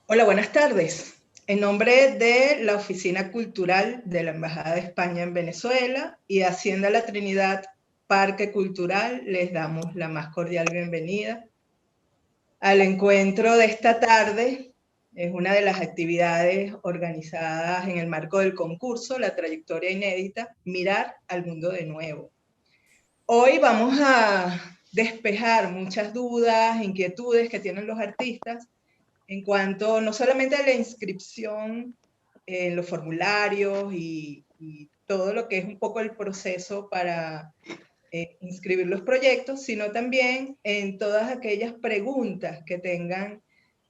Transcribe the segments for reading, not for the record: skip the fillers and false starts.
Hola, buenas tardes. En nombre de la Oficina Cultural de la Embajada de España en Venezuela y de Hacienda La Trinidad Parque Cultural, les damos la más cordial bienvenida al encuentro de esta tarde. Es una de las actividades organizadas en el marco del concurso La Trayectoria Inédita, Mirar al Mundo de Nuevo. Hoy vamos a despejar muchas dudas, inquietudes que tienen los artistas en cuanto no solamente a la inscripción en los formularios y todo lo que es un poco el proceso para inscribir los proyectos, sino también en todas aquellas preguntas que tengan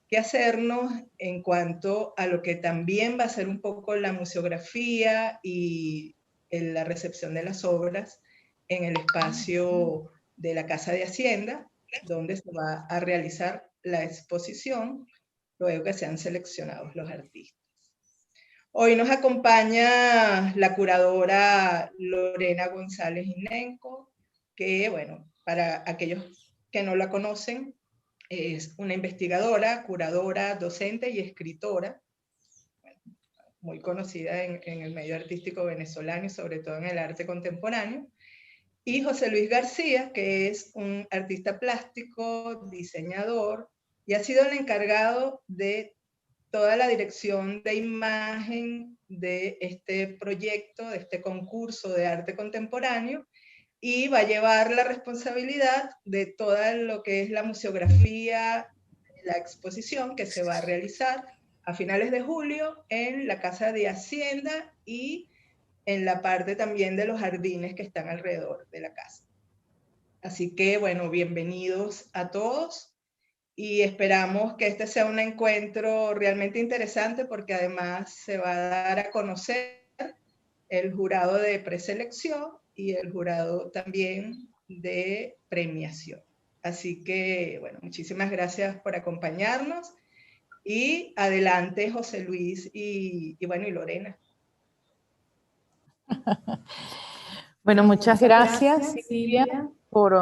que hacernos en cuanto a lo que también va a ser un poco la museografía y la recepción de las obras en el espacio de la Casa de Hacienda, donde se va a realizar la exposición luego que sean seleccionados los artistas. Hoy nos acompaña la curadora Lorena González Inenco, que, bueno, para aquellos que no la conocen, es una investigadora, curadora, docente y escritora, muy conocida en el medio artístico venezolano y sobre todo en el arte contemporáneo. Y José Luis García, que es un artista plástico, diseñador, y ha sido el encargado de toda la dirección de imagen de este proyecto, de este concurso de arte contemporáneo, y va a llevar la responsabilidad de toda lo que es la museografía, la exposición que se va a realizar a finales de julio en la Casa de Hacienda y en la parte también de los jardines que están alrededor de la casa. Así que, bueno, bienvenidos a todos y esperamos que este sea un encuentro realmente interesante porque además se va a dar a conocer el jurado de preselección y el jurado también de premiación. Así que, bueno, muchísimas gracias por acompañarnos y adelante José Luis y bueno, y Lorena. Bueno, muchas gracias, Silvia, por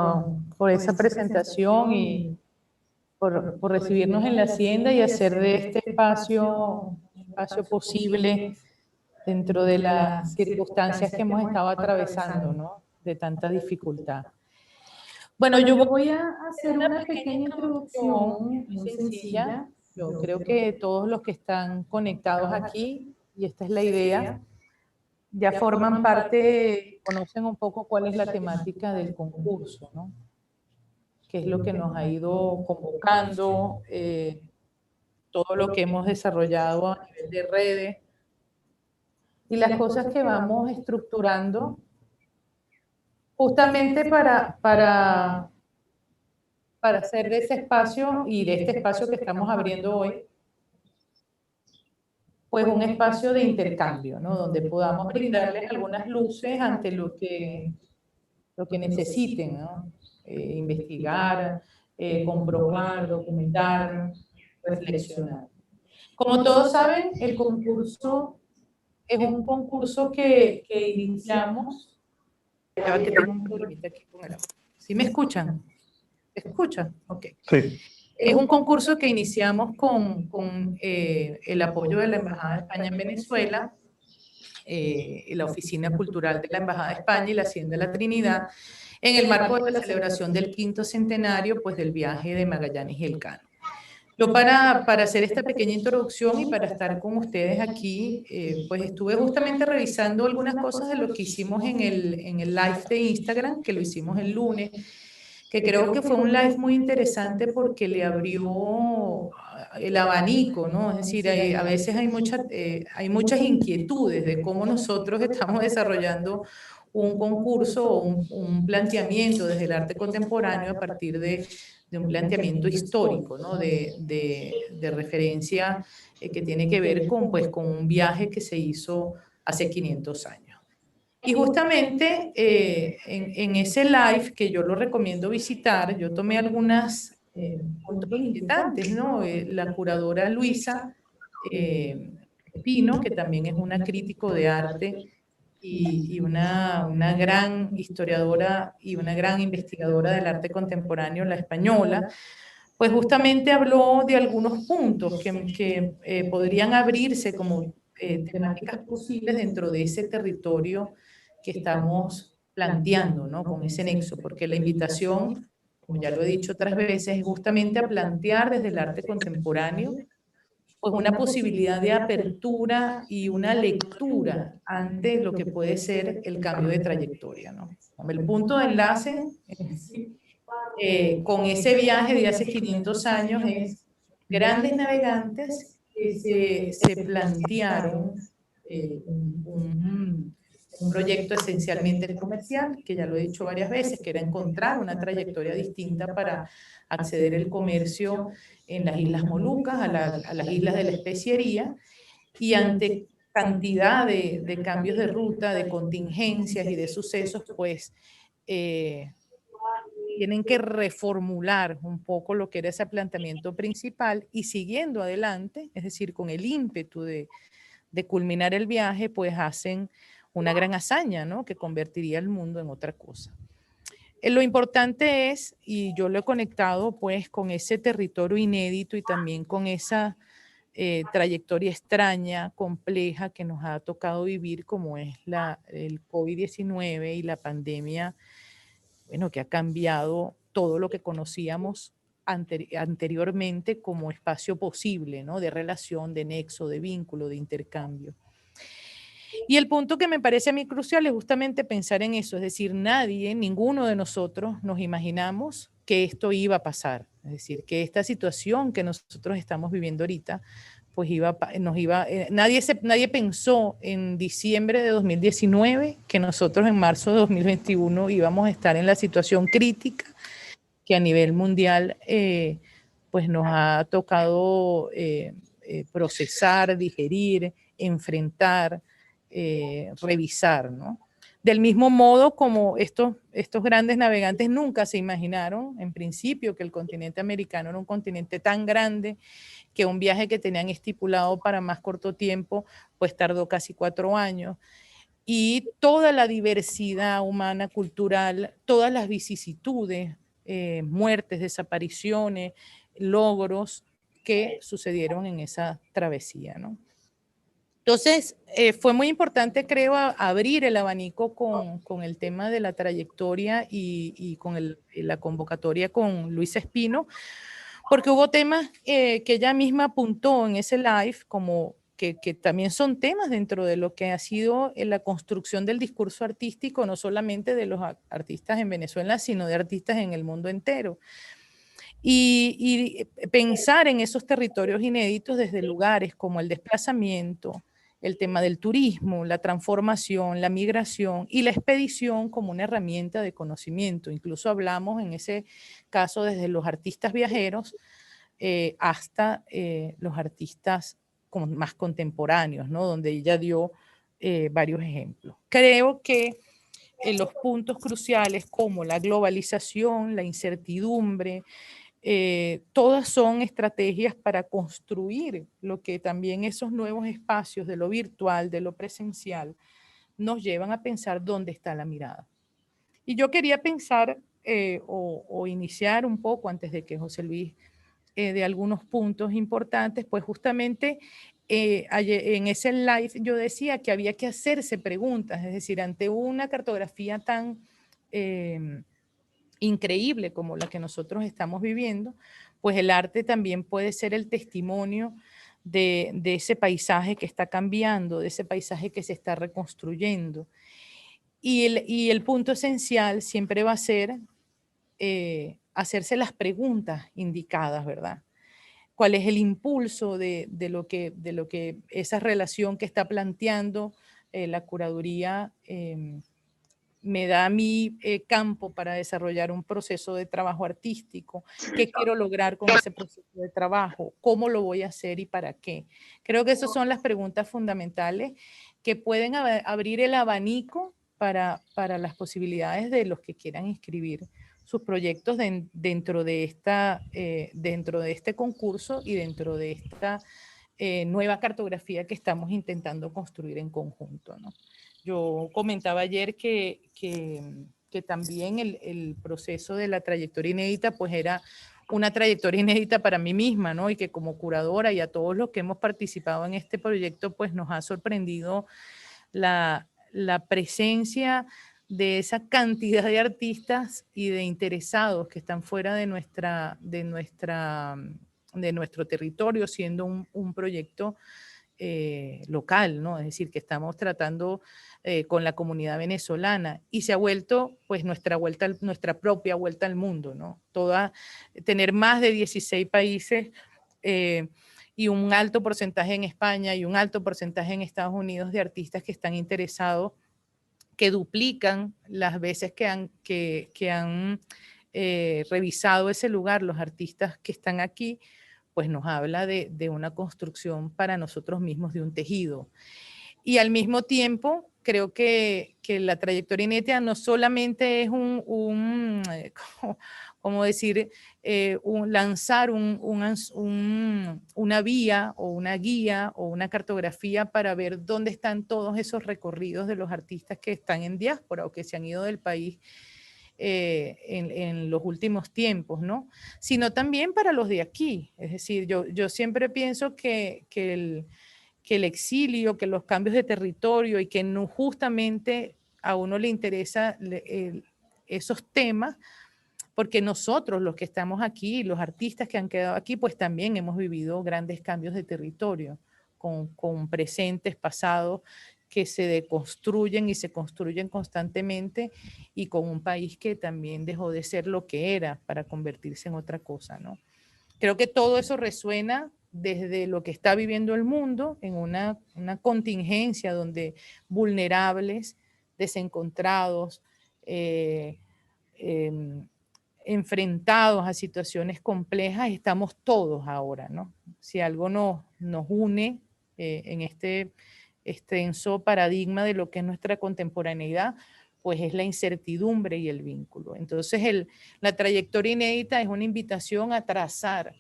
esa presentación y por recibirnos en la Hacienda y hacer de este espacio un espacio posible dentro de las circunstancias que hemos estado atravesando, ¿no? De tanta dificultad. Bueno, yo voy a hacer una pequeña introducción muy sencilla. Yo creo que todos los que están conectados aquí, y esta es la idea, ya forman parte, conocen un poco cuál es la temática del concurso, ¿no? Qué es lo que nos ha ido convocando, todo lo que hemos desarrollado a nivel de redes y las cosas que vamos estructurando justamente para hacer de ese espacio y de este espacio que estamos abriendo hoy, pues un espacio de intercambio, ¿no? Donde podamos brindarles algunas luces ante lo que necesiten, ¿no? Investigar, comprobar, documentar, reflexionar. Como todos saben, el concurso es un concurso que iniciamos. Ya que tengo un problemita aquí con el audio. ¿Sí me escuchan? ¿Me escuchan? Ok. Sí. Es un concurso que iniciamos con el apoyo de la Embajada de España en Venezuela, la Oficina Cultural de la Embajada de España y la Hacienda La Trinidad, en el marco de la celebración del 5º centenario pues, del viaje de Magallanes y Elcano. Yo para hacer esta pequeña introducción y para estar con ustedes aquí, pues estuve justamente revisando algunas cosas de lo que hicimos en el live de Instagram, que lo hicimos el lunes, que creo que fue un live muy interesante porque le abrió el abanico, ¿no? Es decir, a veces hay muchas inquietudes de cómo nosotros estamos desarrollando un concurso o un planteamiento desde el arte contemporáneo a partir de un planteamiento histórico, ¿no? de referencia que tiene que ver pues, con un viaje que se hizo hace 500 años. Y justamente en ese live, que yo lo recomiendo visitar, yo tomé algunas puntos inquietantes, ¿no? La curadora Luisa Pino, que también es una crítico de arte y una gran historiadora y una gran investigadora del arte contemporáneo, la española, pues justamente habló de algunos puntos que podrían abrirse como temáticas posibles dentro de ese territorio que estamos planteando, ¿no? Con ese nexo, porque la invitación, como ya lo he dicho otras veces, es justamente a plantear desde el arte contemporáneo pues una posibilidad de apertura y una lectura ante lo que puede ser el cambio de trayectoria, ¿no? El punto de enlace con ese viaje de hace 500 años es grandes navegantes que se plantearon un proyecto esencialmente comercial, que ya lo he dicho varias veces, que era encontrar una trayectoria distinta para acceder al comercio en las Islas Molucas, a las islas de la especiería, y ante cantidad de cambios de ruta, de contingencias y de sucesos, pues tienen que reformular un poco lo que era ese planteamiento principal y siguiendo adelante, es decir, con el ímpetu de culminar el viaje, pues hacen una gran hazaña, ¿no? Que convertiría el mundo en otra cosa. Lo importante es, y yo lo he conectado pues con ese territorio inédito y también con esa trayectoria extraña, compleja que nos ha tocado vivir, como es el COVID-19 y la pandemia, bueno, que ha cambiado todo lo que conocíamos anteriormente como espacio posible, ¿no? De relación, de nexo, de vínculo, de intercambio. Y el punto que me parece a mí crucial es justamente pensar en eso, es decir, nadie, ninguno de nosotros nos imaginamos que esto iba a pasar, es decir, que esta situación que nosotros estamos viviendo ahorita, pues nadie pensó en diciembre de 2019 que nosotros en marzo de 2021 íbamos a estar en la situación crítica que a nivel mundial pues nos ha tocado procesar, digerir, enfrentar, revisar, ¿no? Del mismo modo como estos grandes navegantes nunca se imaginaron en principio que el continente americano era un continente tan grande que un viaje que tenían estipulado para más corto tiempo pues tardó casi 4 años. Y toda la diversidad humana, cultural, todas las vicisitudes, muertes, desapariciones, logros que sucedieron en esa travesía, ¿no? Entonces, fue muy importante, creo, abrir el abanico con el tema de la trayectoria y con la convocatoria con Luisa Espino, porque hubo temas que ella misma apuntó en ese live como que también son temas dentro de lo que ha sido la construcción del discurso artístico, no solamente de los artistas en Venezuela, sino de artistas en el mundo entero. Y pensar en esos territorios inéditos desde lugares como el desplazamiento, el tema del turismo, la transformación, la migración y la expedición como una herramienta de conocimiento. Incluso hablamos en ese caso desde los artistas viajeros hasta los artistas más contemporáneos, ¿no? Donde ella dio varios ejemplos. Creo que los puntos cruciales como la globalización, la incertidumbre, todas son estrategias para construir lo que también esos nuevos espacios de lo virtual, de lo presencial, nos llevan a pensar dónde está la mirada. Y yo quería pensar o iniciar un poco antes de que José Luis de algunos puntos importantes, pues justamente en ese live yo decía que había que hacerse preguntas, es decir, ante una cartografía tan increíble como la que nosotros estamos viviendo, pues el arte también puede ser el testimonio de ese paisaje que está cambiando, de ese paisaje que se está reconstruyendo. Y el punto esencial siempre va a ser hacerse las preguntas indicadas, ¿verdad? ¿Cuál es el impulso de lo que esa relación que está planteando la curaduría me da a mí campo para desarrollar un proceso de trabajo artístico? ¿Qué quiero lograr con ese proceso de trabajo? ¿Cómo lo voy a hacer y para qué? Creo que esas son las preguntas fundamentales que pueden abrir el abanico para las posibilidades de los que quieran inscribir sus proyectos dentro de este concurso y dentro de esta nueva cartografía que estamos intentando construir en conjunto, ¿no? Yo comentaba ayer que también el proceso de la trayectoria inédita pues era una trayectoria inédita para mí misma, ¿no? Y que como curadora y a todos los que hemos participado en este proyecto, pues nos ha sorprendido la presencia de esa cantidad de artistas y de interesados que están fuera de nuestro territorio, siendo un proyecto local, ¿no? Es decir, que estamos tratando con la comunidad venezolana y se ha vuelto pues nuestra propia vuelta al mundo, ¿no? Tener más de 16 países y un alto porcentaje en España y un alto porcentaje en Estados Unidos de artistas que están interesados, que duplican las veces que han revisado ese lugar los artistas que están aquí, pues nos habla de una construcción para nosotros mismos de un tejido. Y al mismo tiempo, creo que la trayectoria inédita no solamente es como decir, lanzar una vía o una guía o una cartografía para ver dónde están todos esos recorridos de los artistas que están en diáspora o que se han ido del país en los últimos tiempos, ¿no? Sino también para los de aquí. Es decir, yo siempre pienso que el exilio, que los cambios de territorio y que no justamente a uno le interesa esos temas, porque nosotros los que estamos aquí, los artistas que han quedado aquí, pues también hemos vivido grandes cambios de territorio, con presentes, pasados, que se deconstruyen y se construyen constantemente, y con un país que también dejó de ser lo que era para convertirse en otra cosa, ¿no? Creo que todo eso resuena desde lo que está viviendo el mundo en una contingencia donde vulnerables, desencontrados, enfrentados a situaciones complejas, estamos todos ahora, ¿no? Si algo nos une en este extenso paradigma de lo que es nuestra contemporaneidad, pues es la incertidumbre y el vínculo. Entonces, la trayectoria inédita es una invitación a trazar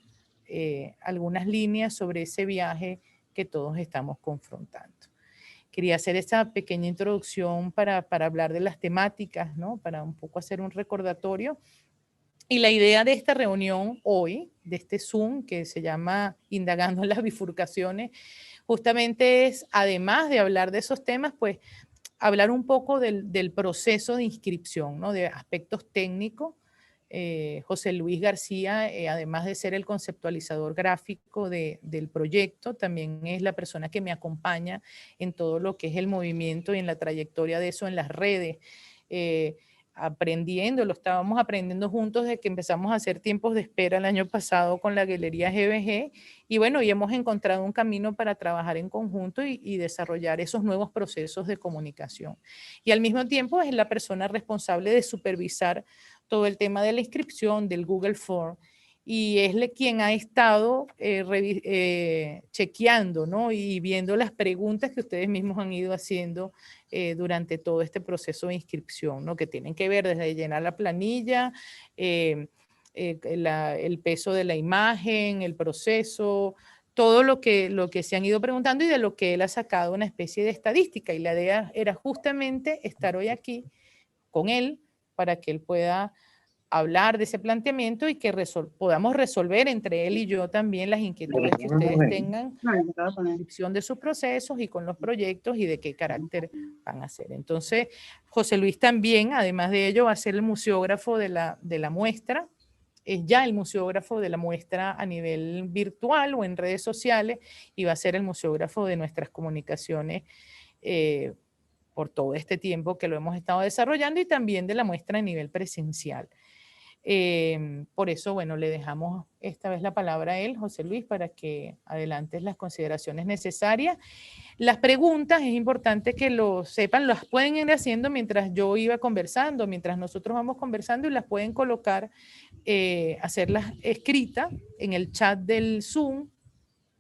algunas líneas sobre ese viaje que todos estamos confrontando. Quería hacer esta pequeña introducción para hablar de las temáticas, ¿no? Para un poco hacer un recordatorio. Y la idea de esta reunión hoy, de este Zoom que se llama Indagando en las Bifurcaciones, justamente es, además de hablar de esos temas, pues hablar un poco del proceso de inscripción, ¿no? De aspectos técnicos. José Luis García, además de ser el conceptualizador gráfico del proyecto, también es la persona que me acompaña en todo lo que es el movimiento y en la trayectoria de eso en las redes. Lo estábamos aprendiendo juntos desde que empezamos a hacer tiempos de espera el año pasado con la Galería GBG, y bueno, y hemos encontrado un camino para trabajar en conjunto y desarrollar esos nuevos procesos de comunicación. Y al mismo tiempo es la persona responsable de supervisar todo el tema de la inscripción, del Google Form, y es quien ha estado chequeando, ¿no? Y viendo las preguntas que ustedes mismos han ido haciendo durante todo este proceso de inscripción, ¿no? Que tienen que ver desde llenar la planilla, el peso de la imagen, el proceso, todo lo que se han ido preguntando, y de lo que él ha sacado una especie de estadística. Y la idea era justamente estar hoy aquí con él para que él pueda hablar de ese planteamiento y que podamos resolver entre él y yo también las inquietudes que ustedes tengan con la descripción de sus procesos y con los proyectos y de qué carácter van a ser. Entonces, José Luis también, además de ello, va a ser el museógrafo de la muestra. Es ya el museógrafo de la muestra a nivel virtual o en redes sociales, y va a ser el museógrafo de nuestras comunicaciones por todo este tiempo que lo hemos estado desarrollando, y también de la muestra a nivel presencial. Por eso, bueno, le dejamos esta vez la palabra a él, José Luis, para que adelantes las consideraciones necesarias. Las preguntas, es importante que lo sepan, las pueden ir haciendo mientras yo iba conversando, mientras nosotros vamos conversando, y las pueden colocar, hacerlas escritas en el chat del Zoom,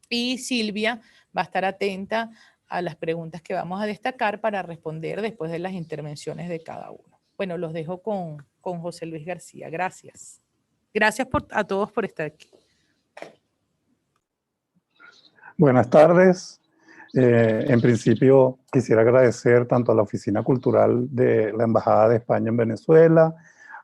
y Silvia va a estar atenta a las preguntas que vamos a destacar para responder después de las intervenciones de cada uno. Bueno, los dejo con José Luis García. Gracias. Gracias a todos por estar aquí. Buenas tardes. En principio, quisiera agradecer tanto a la Oficina Cultural de la Embajada de España en Venezuela,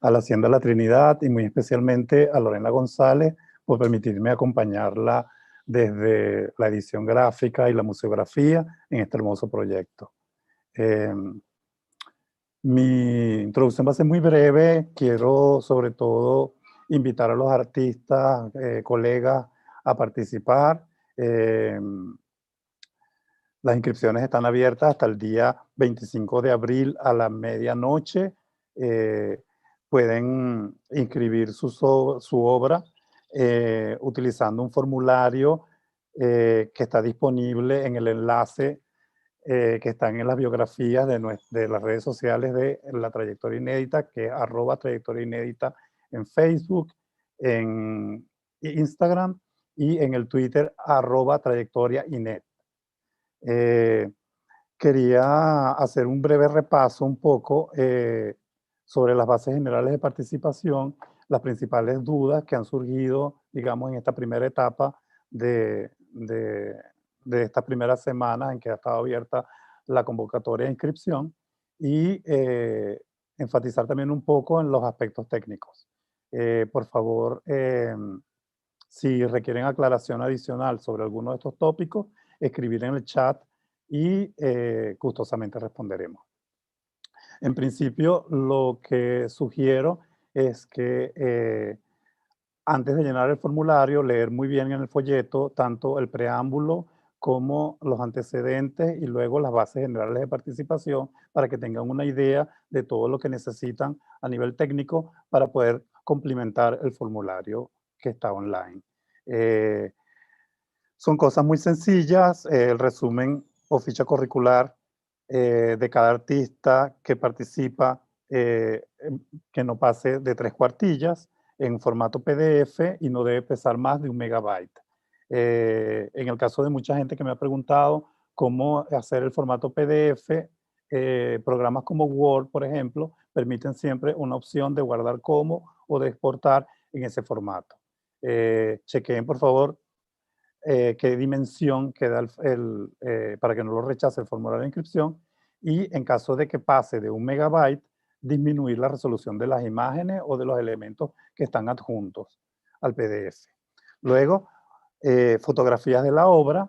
a la Hacienda La Trinidad y muy especialmente a Lorena González por permitirme acompañarla desde la edición gráfica y la museografía en este hermoso proyecto. Mi introducción va a ser muy breve. Quiero sobre todo invitar a los artistas, colegas a participar. Las inscripciones están abiertas hasta el día 25 de abril a la medianoche. Pueden inscribir su obra utilizando un formulario que está disponible en el enlace que están en las biografías de las redes sociales de La Trayectoria Inédita, que es @trayectoriainédita en Facebook, en Instagram y en el Twitter @trayectoriainet. Quería hacer un breve repaso un poco sobre las bases generales de participación, las principales dudas que han surgido, digamos, en esta primera etapa de estas primeras semanas en que ha estado abierta la convocatoria de inscripción y enfatizar también un poco en los aspectos técnicos. Por favor, si requieren aclaración adicional sobre alguno de estos tópicos, escribir en el chat y gustosamente responderemos. En principio, lo que sugiero es que antes de llenar el formulario, leer muy bien en el folleto tanto el preámbulo como los antecedentes y luego las bases generales de participación para que tengan una idea de todo lo que necesitan a nivel técnico para poder complementar el formulario que está online. Son cosas muy sencillas, el resumen o ficha curricular de cada artista que participa, que no pase de 3 cuartillas, en formato PDF y no debe pesar más de 1 megabyte. En el caso de mucha gente que me ha preguntado cómo hacer el formato PDF, programas como Word, por ejemplo, permiten siempre una opción de guardar como o de exportar en ese formato. Chequeen, por favor, qué dimensión queda para que no lo rechace el formulario de inscripción y en caso de que pase de 1 megabyte, disminuir la resolución de las imágenes o de los elementos que están adjuntos al PDF. Luego, fotografías de la obra.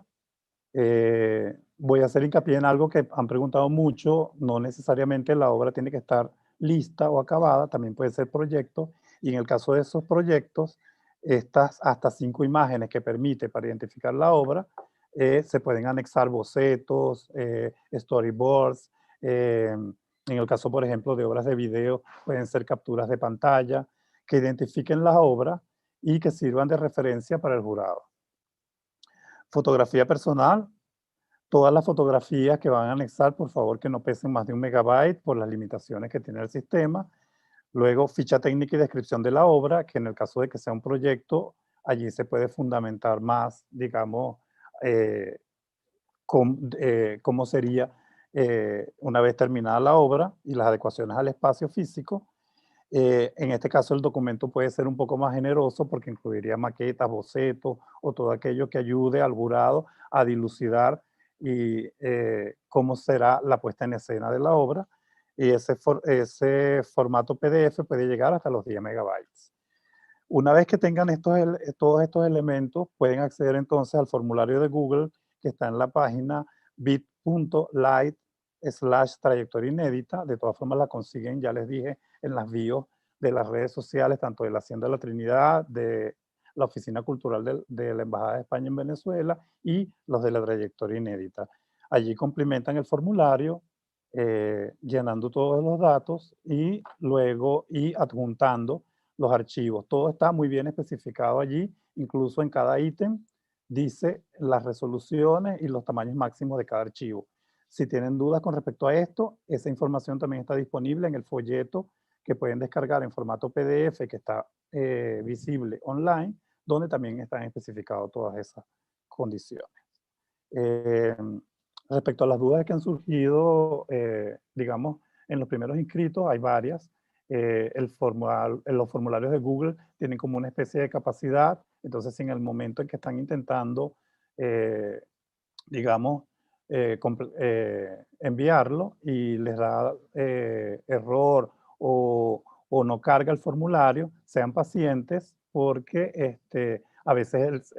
Voy a hacer hincapié en algo que han preguntado mucho, no necesariamente la obra tiene que estar lista o acabada, también puede ser proyecto, y en el caso de esos proyectos, estas hasta 5 imágenes que permite para identificar la obra, se pueden anexar bocetos, storyboards, en el caso, por ejemplo, de obras de video, pueden ser capturas de pantalla, que identifiquen la obra y que sirvan de referencia para el jurado. Fotografía personal. Todas las fotografías que van a anexar, por favor, que no pesen más de 1 megabyte por las limitaciones que tiene el sistema. Luego, ficha técnica y descripción de la obra, que en el caso de que sea un proyecto, allí se puede fundamentar más, digamos, cómo sería una vez terminada la obra y las adecuaciones al espacio físico. En este caso, el documento puede ser un poco más generoso porque incluiría maquetas, bocetos o todo aquello que ayude al jurado a dilucidar y cómo será la puesta en escena de la obra. Y ese formato PDF puede llegar hasta los 10 megabytes. Una vez que tengan todos estos elementos, pueden acceder entonces al formulario de Google que está en la página bit.ly/trayectoria inédita. De todas formas la consiguen, ya les dije, en las bios de las redes sociales, tanto de la Hacienda de la Trinidad, de la Oficina Cultural de la Embajada de España en Venezuela y los de la Trayectoria Inédita. Allí complementan el formulario, llenando todos los datos y luego adjuntando los archivos. Todo está muy bien especificado allí, incluso en cada ítem dice las resoluciones y los tamaños máximos de cada archivo. Si tienen dudas con respecto a esto, esa información también está disponible en el folleto que pueden descargar en formato PDF que está visible online, donde también están especificadas todas esas condiciones. Respecto a las dudas que han surgido, digamos, en los primeros inscritos, hay varias. Los formularios de Google tienen como una especie de capacidad, entonces en el momento en que están intentando, digamos, enviarlo y les da error o o no carga el formulario, sean pacientes porque a veces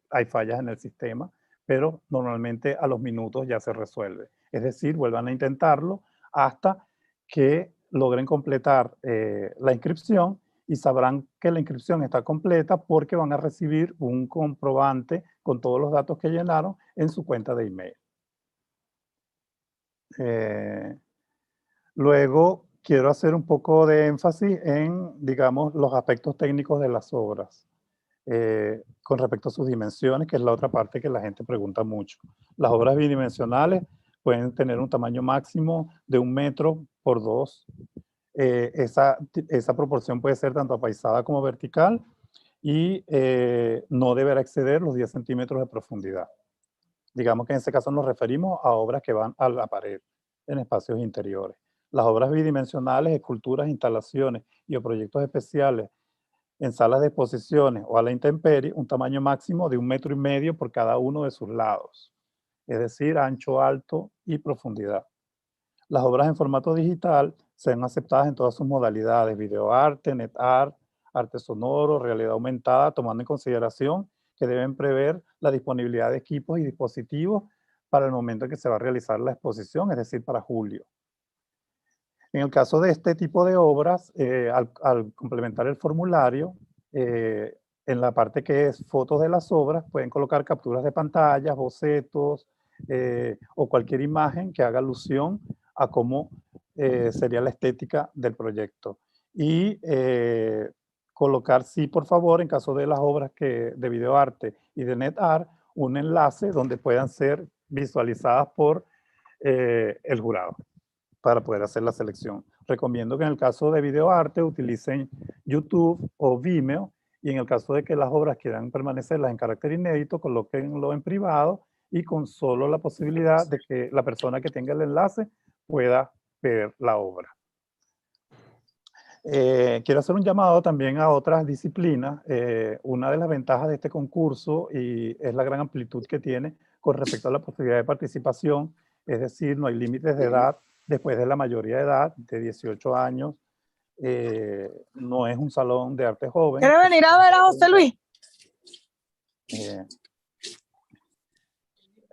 hay fallas en el sistema, pero normalmente a los minutos ya se resuelve. Es decir, vuelvan a intentarlo hasta que logren completar la inscripción y sabrán que la inscripción está completa porque van a recibir un comprobante con todos los datos que llenaron en su cuenta de email. Luego, quiero hacer un poco de énfasis en, digamos, los aspectos técnicos de las obras. Con respecto a sus dimensiones, que es la otra parte que la gente pregunta mucho. Las obras bidimensionales pueden tener un tamaño máximo de 1 metro por 2. Esa proporción puede ser tanto apaisada como vertical y no deberá exceder los 10 centímetros de profundidad. Digamos que en ese caso nos referimos a obras que van a la pared en espacios interiores. Las obras bidimensionales, esculturas, instalaciones y o proyectos especiales en salas de exposiciones o a la intemperie, un tamaño máximo de 1,5 metros por cada uno de sus lados, es decir, ancho, alto y profundidad. Las obras en formato digital sean aceptadas en todas sus modalidades, videoarte, netart, arte sonoro, realidad aumentada, tomando en consideración que deben prever la disponibilidad de equipos y dispositivos para el momento en que se va a realizar la exposición, es decir, para julio. En el caso de este tipo de obras, al complementar el formulario, en la parte que es fotos de las obras, pueden colocar capturas de pantallas, bocetos o cualquier imagen que haga alusión a cómo sería la estética del proyecto. Y colocar, sí, por favor, en caso de las obras de videoarte y de netart, un enlace donde puedan ser visualizadas por el jurado para poder hacer la selección. Recomiendo que en el caso de videoarte utilicen YouTube o Vimeo, y en el caso de que las obras quieran permanecerlas en carácter inédito, colóquenlo en privado y con solo la posibilidad de que la persona que tenga el enlace pueda ver la obra. Quiero hacer un llamado también a otras disciplinas. Una de las ventajas de este concurso es la gran amplitud que tiene con respecto a la posibilidad de participación, es decir, no hay límites de edad después de la mayoría de edad, de 18 años. No es un salón de arte joven. ¿Quiere venir a ver a José Luis?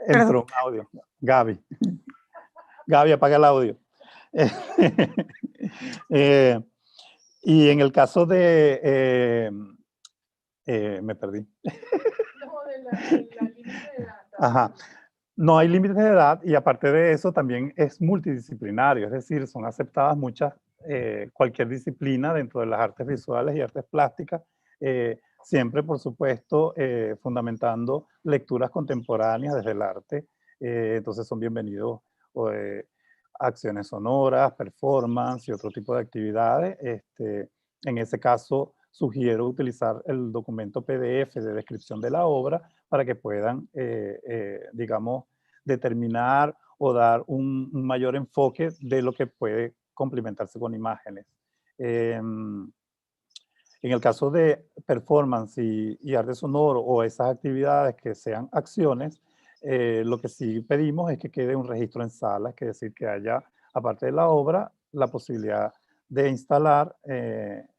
Entró un audio. Gaby. Gaby, apaga el audio. Y en el caso de... me perdí. No, de la límite de edad. Ajá. No hay límites de edad y aparte de eso también es multidisciplinario, es decir, son aceptadas cualquier disciplina dentro de las artes visuales y artes plásticas, siempre por supuesto fundamentando lecturas contemporáneas desde el arte, entonces son bienvenidos acciones sonoras, performance y otro tipo de actividades. En ese caso sugiero utilizar el documento PDF de descripción de la obra para que puedan, digamos, determinar o dar un mayor enfoque de lo que puede complementarse con imágenes. En el caso de performance y arte sonoro o esas actividades que sean acciones, lo que sí pedimos es que quede un registro en sala, es decir, que haya, aparte de la obra, la posibilidad de instalar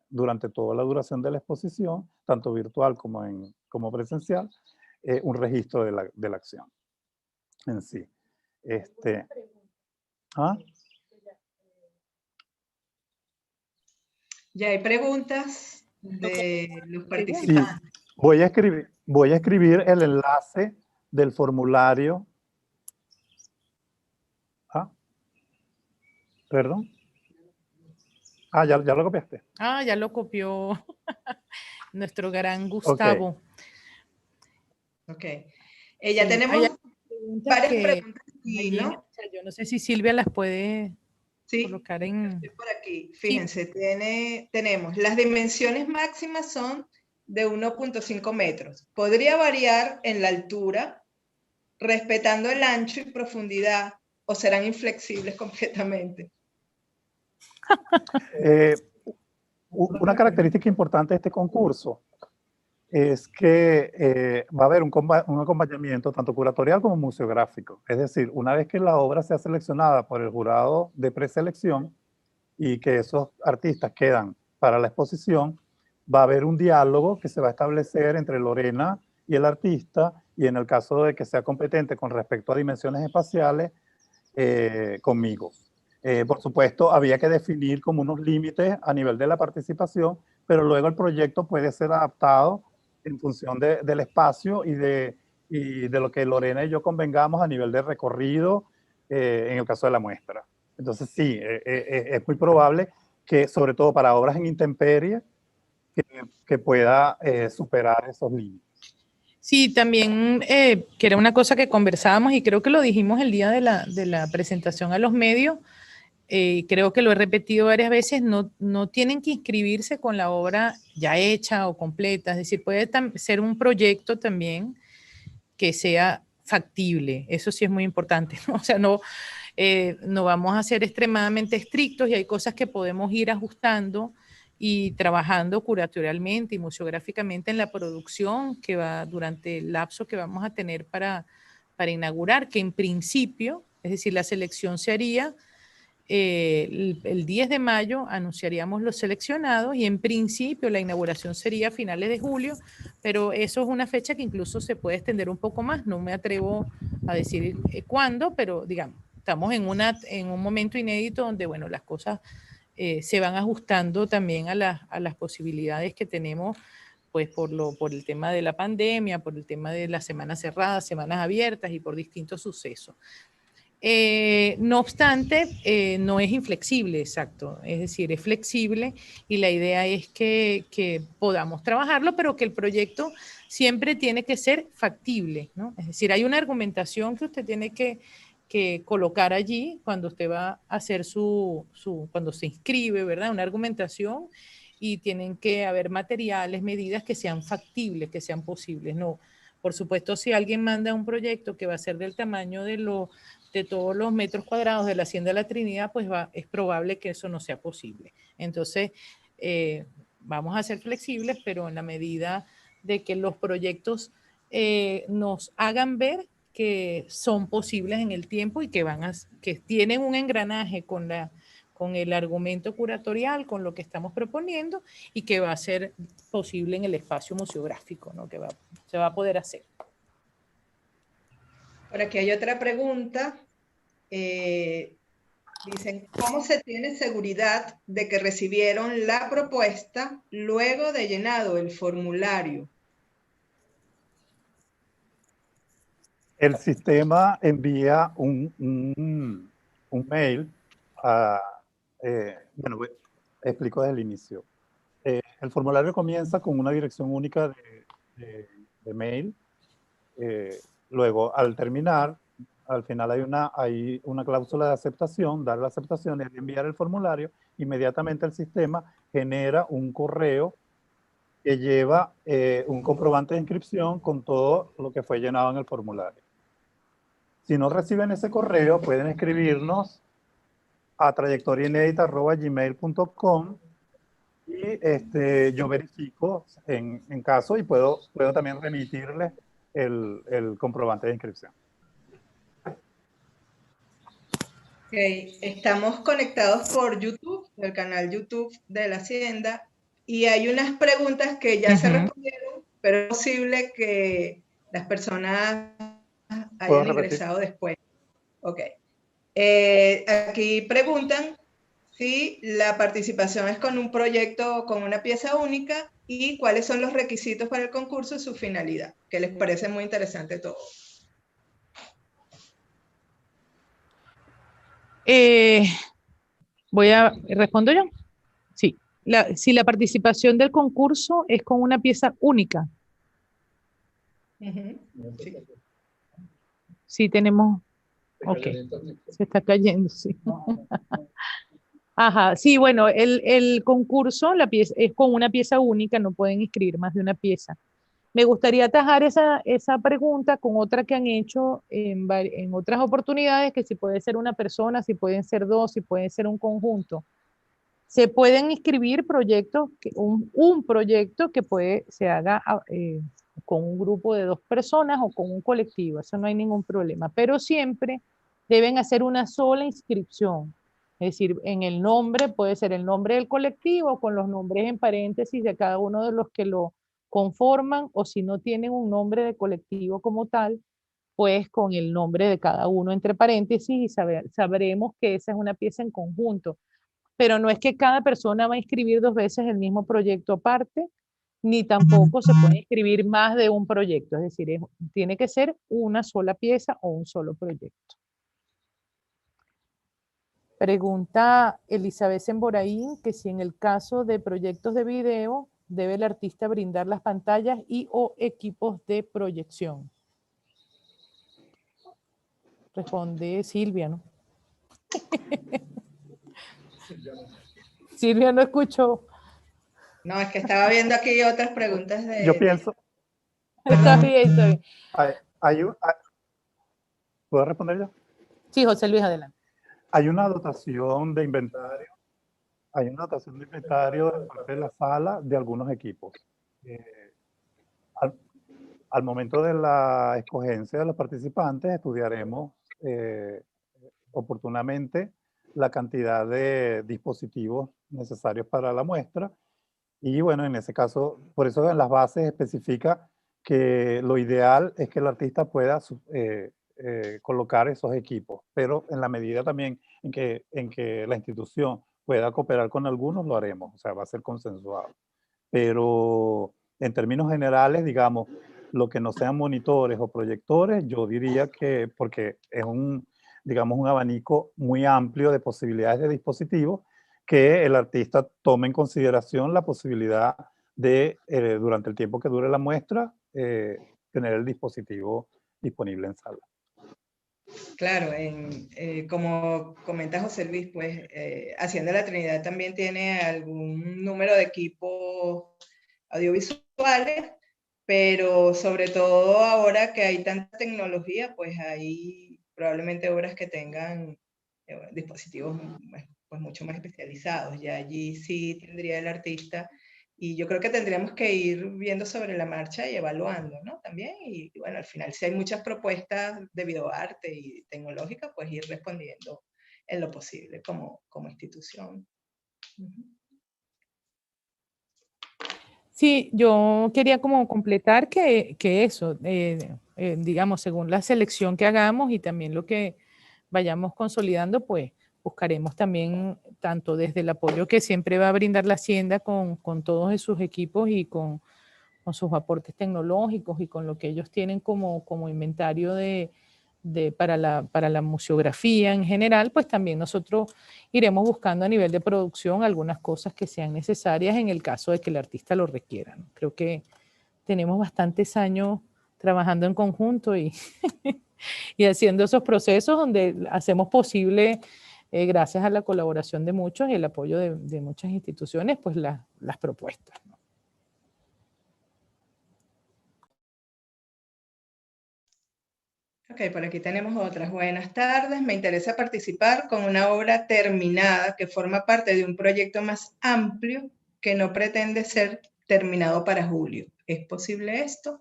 durante toda la duración de la exposición, tanto virtual como presencial, un registro de la acción en sí. ¿Ah? Ya hay preguntas de los participantes. Sí, voy a escribir el enlace del formulario. ¿Ah? ¿Perdón? Ah, ya lo copiaste. Ah, ya lo copió nuestro gran Gustavo. Ok. Ya Sí, tenemos varias preguntas aquí, ¿no? Yo no sé si Silvia las puede colocar en... Estoy por aquí. Fíjense, tenemos las dimensiones máximas son de 1,5 metros. Podría variar en la altura, respetando el ancho y profundidad, o serán inflexibles completamente. Una característica importante de este concurso es que va a haber un acompañamiento tanto curatorial como museográfico. Es decir, una vez que la obra sea seleccionada por el jurado de preselección y que esos artistas quedan para la exposición, va a haber un diálogo que se va a establecer entre Lorena y el artista, y en el caso de que sea competente con respecto a dimensiones espaciales, conmigo. Por supuesto, había que definir como unos límites a nivel de la participación, pero luego el proyecto puede ser adaptado en función del espacio y de lo que Lorena y yo convengamos a nivel de recorrido, en el caso de la muestra. Entonces sí, es muy probable que, sobre todo para obras en intemperie, que pueda superar esos límites. Sí, también, que era una cosa que conversábamos y creo que lo dijimos el día de la presentación a los medios, creo que lo he repetido varias veces, no tienen que inscribirse con la obra ya hecha o completa, es decir, puede ser un proyecto también que sea factible, eso sí es muy importante, ¿no? O sea, no vamos a ser extremadamente estrictos y hay cosas que podemos ir ajustando y trabajando curatorialmente y museográficamente en la producción que va durante el lapso que vamos a tener para inaugurar, que en principio, es decir, la selección se haría el 10 de mayo, anunciaríamos los seleccionados y en principio la inauguración sería a finales de julio, pero eso es una fecha que incluso se puede extender un poco más, no me atrevo a decir cuándo, pero digamos, estamos en un momento inédito donde, bueno, las cosas se van ajustando también a las posibilidades que tenemos, pues por el tema de la pandemia, por el tema de las semanas cerradas, semanas abiertas y por distintos sucesos. No obstante, no es inflexible, exacto, es decir, es flexible y la idea es que podamos trabajarlo, pero que el proyecto siempre tiene que ser factible, ¿no? Es decir, hay una argumentación que usted tiene que colocar allí cuando usted va a hacer cuando se inscribe, ¿verdad? Una argumentación y tienen que haber materiales, medidas que sean factibles, que sean posibles, ¿no? Por supuesto, si alguien manda un proyecto que va a ser del tamaño de todos los metros cuadrados de la Hacienda de la Trinidad, pues es probable que eso no sea posible. Entonces, vamos a ser flexibles, pero en la medida de que los proyectos nos hagan ver que son posibles en el tiempo y que tienen un engranaje con el argumento curatorial, con lo que estamos proponiendo y que va a ser posible en el espacio museográfico, ¿no? Que se va a poder hacer. Por aquí hay otra pregunta. Dicen, ¿cómo se tiene seguridad de que recibieron la propuesta luego de llenado el formulario? El sistema envía un mail a, bueno, explico desde el inicio. El formulario comienza con una dirección única de mail. Luego, al terminar, al final hay una cláusula de aceptación, dar la aceptación y enviar el formulario. Inmediatamente el sistema genera un correo que lleva un comprobante de inscripción con todo lo que fue llenado en el formulario. Si no reciben ese correo, pueden escribirnos a trayectoriainedita@gmail.com y yo verifico en caso y puedo también remitirles el comprobante de inscripción. Okay. Estamos conectados por YouTube, el canal YouTube de la Hacienda, y hay unas preguntas que ya se respondieron, pero es posible que las personas hayan ingresado después. Ok. Aquí preguntan si la participación es con un proyecto o con una pieza única y cuáles son los requisitos para el concurso y su finalidad, que les parece muy interesante todo. ¿Respondo yo? Sí. Si la participación del concurso es con una pieza única. Sí. Sí, tenemos. Ok. Se está cayendo, sí. Ajá, sí, bueno, el concurso es con una pieza única, no pueden inscribir más de una pieza. Me gustaría atajar esa pregunta con otra que han hecho en otras oportunidades, que si puede ser una persona, si pueden ser dos, si puede ser un conjunto. Se pueden inscribir proyectos, un proyecto que se haga con un grupo de 2 personas o con un colectivo, eso no hay ningún problema, pero siempre deben hacer una sola inscripción. Es decir, en el nombre puede ser el nombre del colectivo con los nombres en paréntesis de cada uno de los que lo conforman, o si no tienen un nombre de colectivo como tal, pues con el nombre de cada uno entre paréntesis, y sabremos que esa es una pieza en conjunto. Pero no es que cada persona va a inscribir 2 veces el mismo proyecto aparte, ni tampoco se puede inscribir más de un proyecto. Es decir, tiene que ser una sola pieza o un solo proyecto. Pregunta Elizabeth Semboraín que si en el caso de proyectos de video debe el artista brindar las pantallas y o equipos de proyección. Responde Silvia, ¿no? Silvia no escuchó. No, es que estaba viendo aquí otras preguntas de... Yo pienso... Está bien, está bien. ¿Puedo responder yo? Sí, José Luis, adelante. Hay una dotación de inventario. Hay una dotación de inventario de parte de la sala de algunos equipos. Al momento de la escogencia de los participantes, estudiaremos oportunamente la cantidad de dispositivos necesarios para la muestra. Y bueno, en ese caso, por eso en las bases especifica que lo ideal es que el artista pueda colocar esos equipos, pero en la medida también en que la institución pueda cooperar con algunos, lo haremos, o sea, va a ser consensuado. Pero en términos generales, digamos, lo que no sean monitores o proyectores, yo diría que, porque es digamos, un abanico muy amplio de posibilidades de dispositivos, que el artista tome en consideración la posibilidad de, durante el tiempo que dure la muestra, tener el dispositivo disponible en sala. Claro, como comenta José Luis, pues Hacienda La Trinidad también tiene algún número de equipos audiovisuales, pero sobre todo ahora que hay tanta tecnología, pues hay probablemente obras que tengan dispositivos pues mucho más especializados. Ya allí sí tendría el artista, y yo creo que tendríamos que ir viendo sobre la marcha y evaluando, ¿no? También, y bueno, al final si hay muchas propuestas de videoarte y tecnológicas, pues ir respondiendo en lo posible como institución. Sí, yo quería como completar que eso, digamos, según la selección que hagamos y también lo que vayamos consolidando, pues buscaremos también tanto desde el apoyo que siempre va a brindar la Hacienda con todos sus equipos y con sus aportes tecnológicos y con lo que ellos tienen como inventario para la museografía en general, pues también nosotros iremos buscando a nivel de producción algunas cosas que sean necesarias en el caso de que el artista lo requiera, ¿no? Creo que tenemos bastantes años trabajando en conjunto y, y haciendo esos procesos donde hacemos posible, gracias a la colaboración de muchos y el apoyo de muchas instituciones, pues las propuestas, ¿no? Ok, por aquí tenemos otras. Buenas tardes, me interesa participar con una obra terminada que forma parte de un proyecto más amplio que no pretende ser terminado para julio. ¿Es posible esto?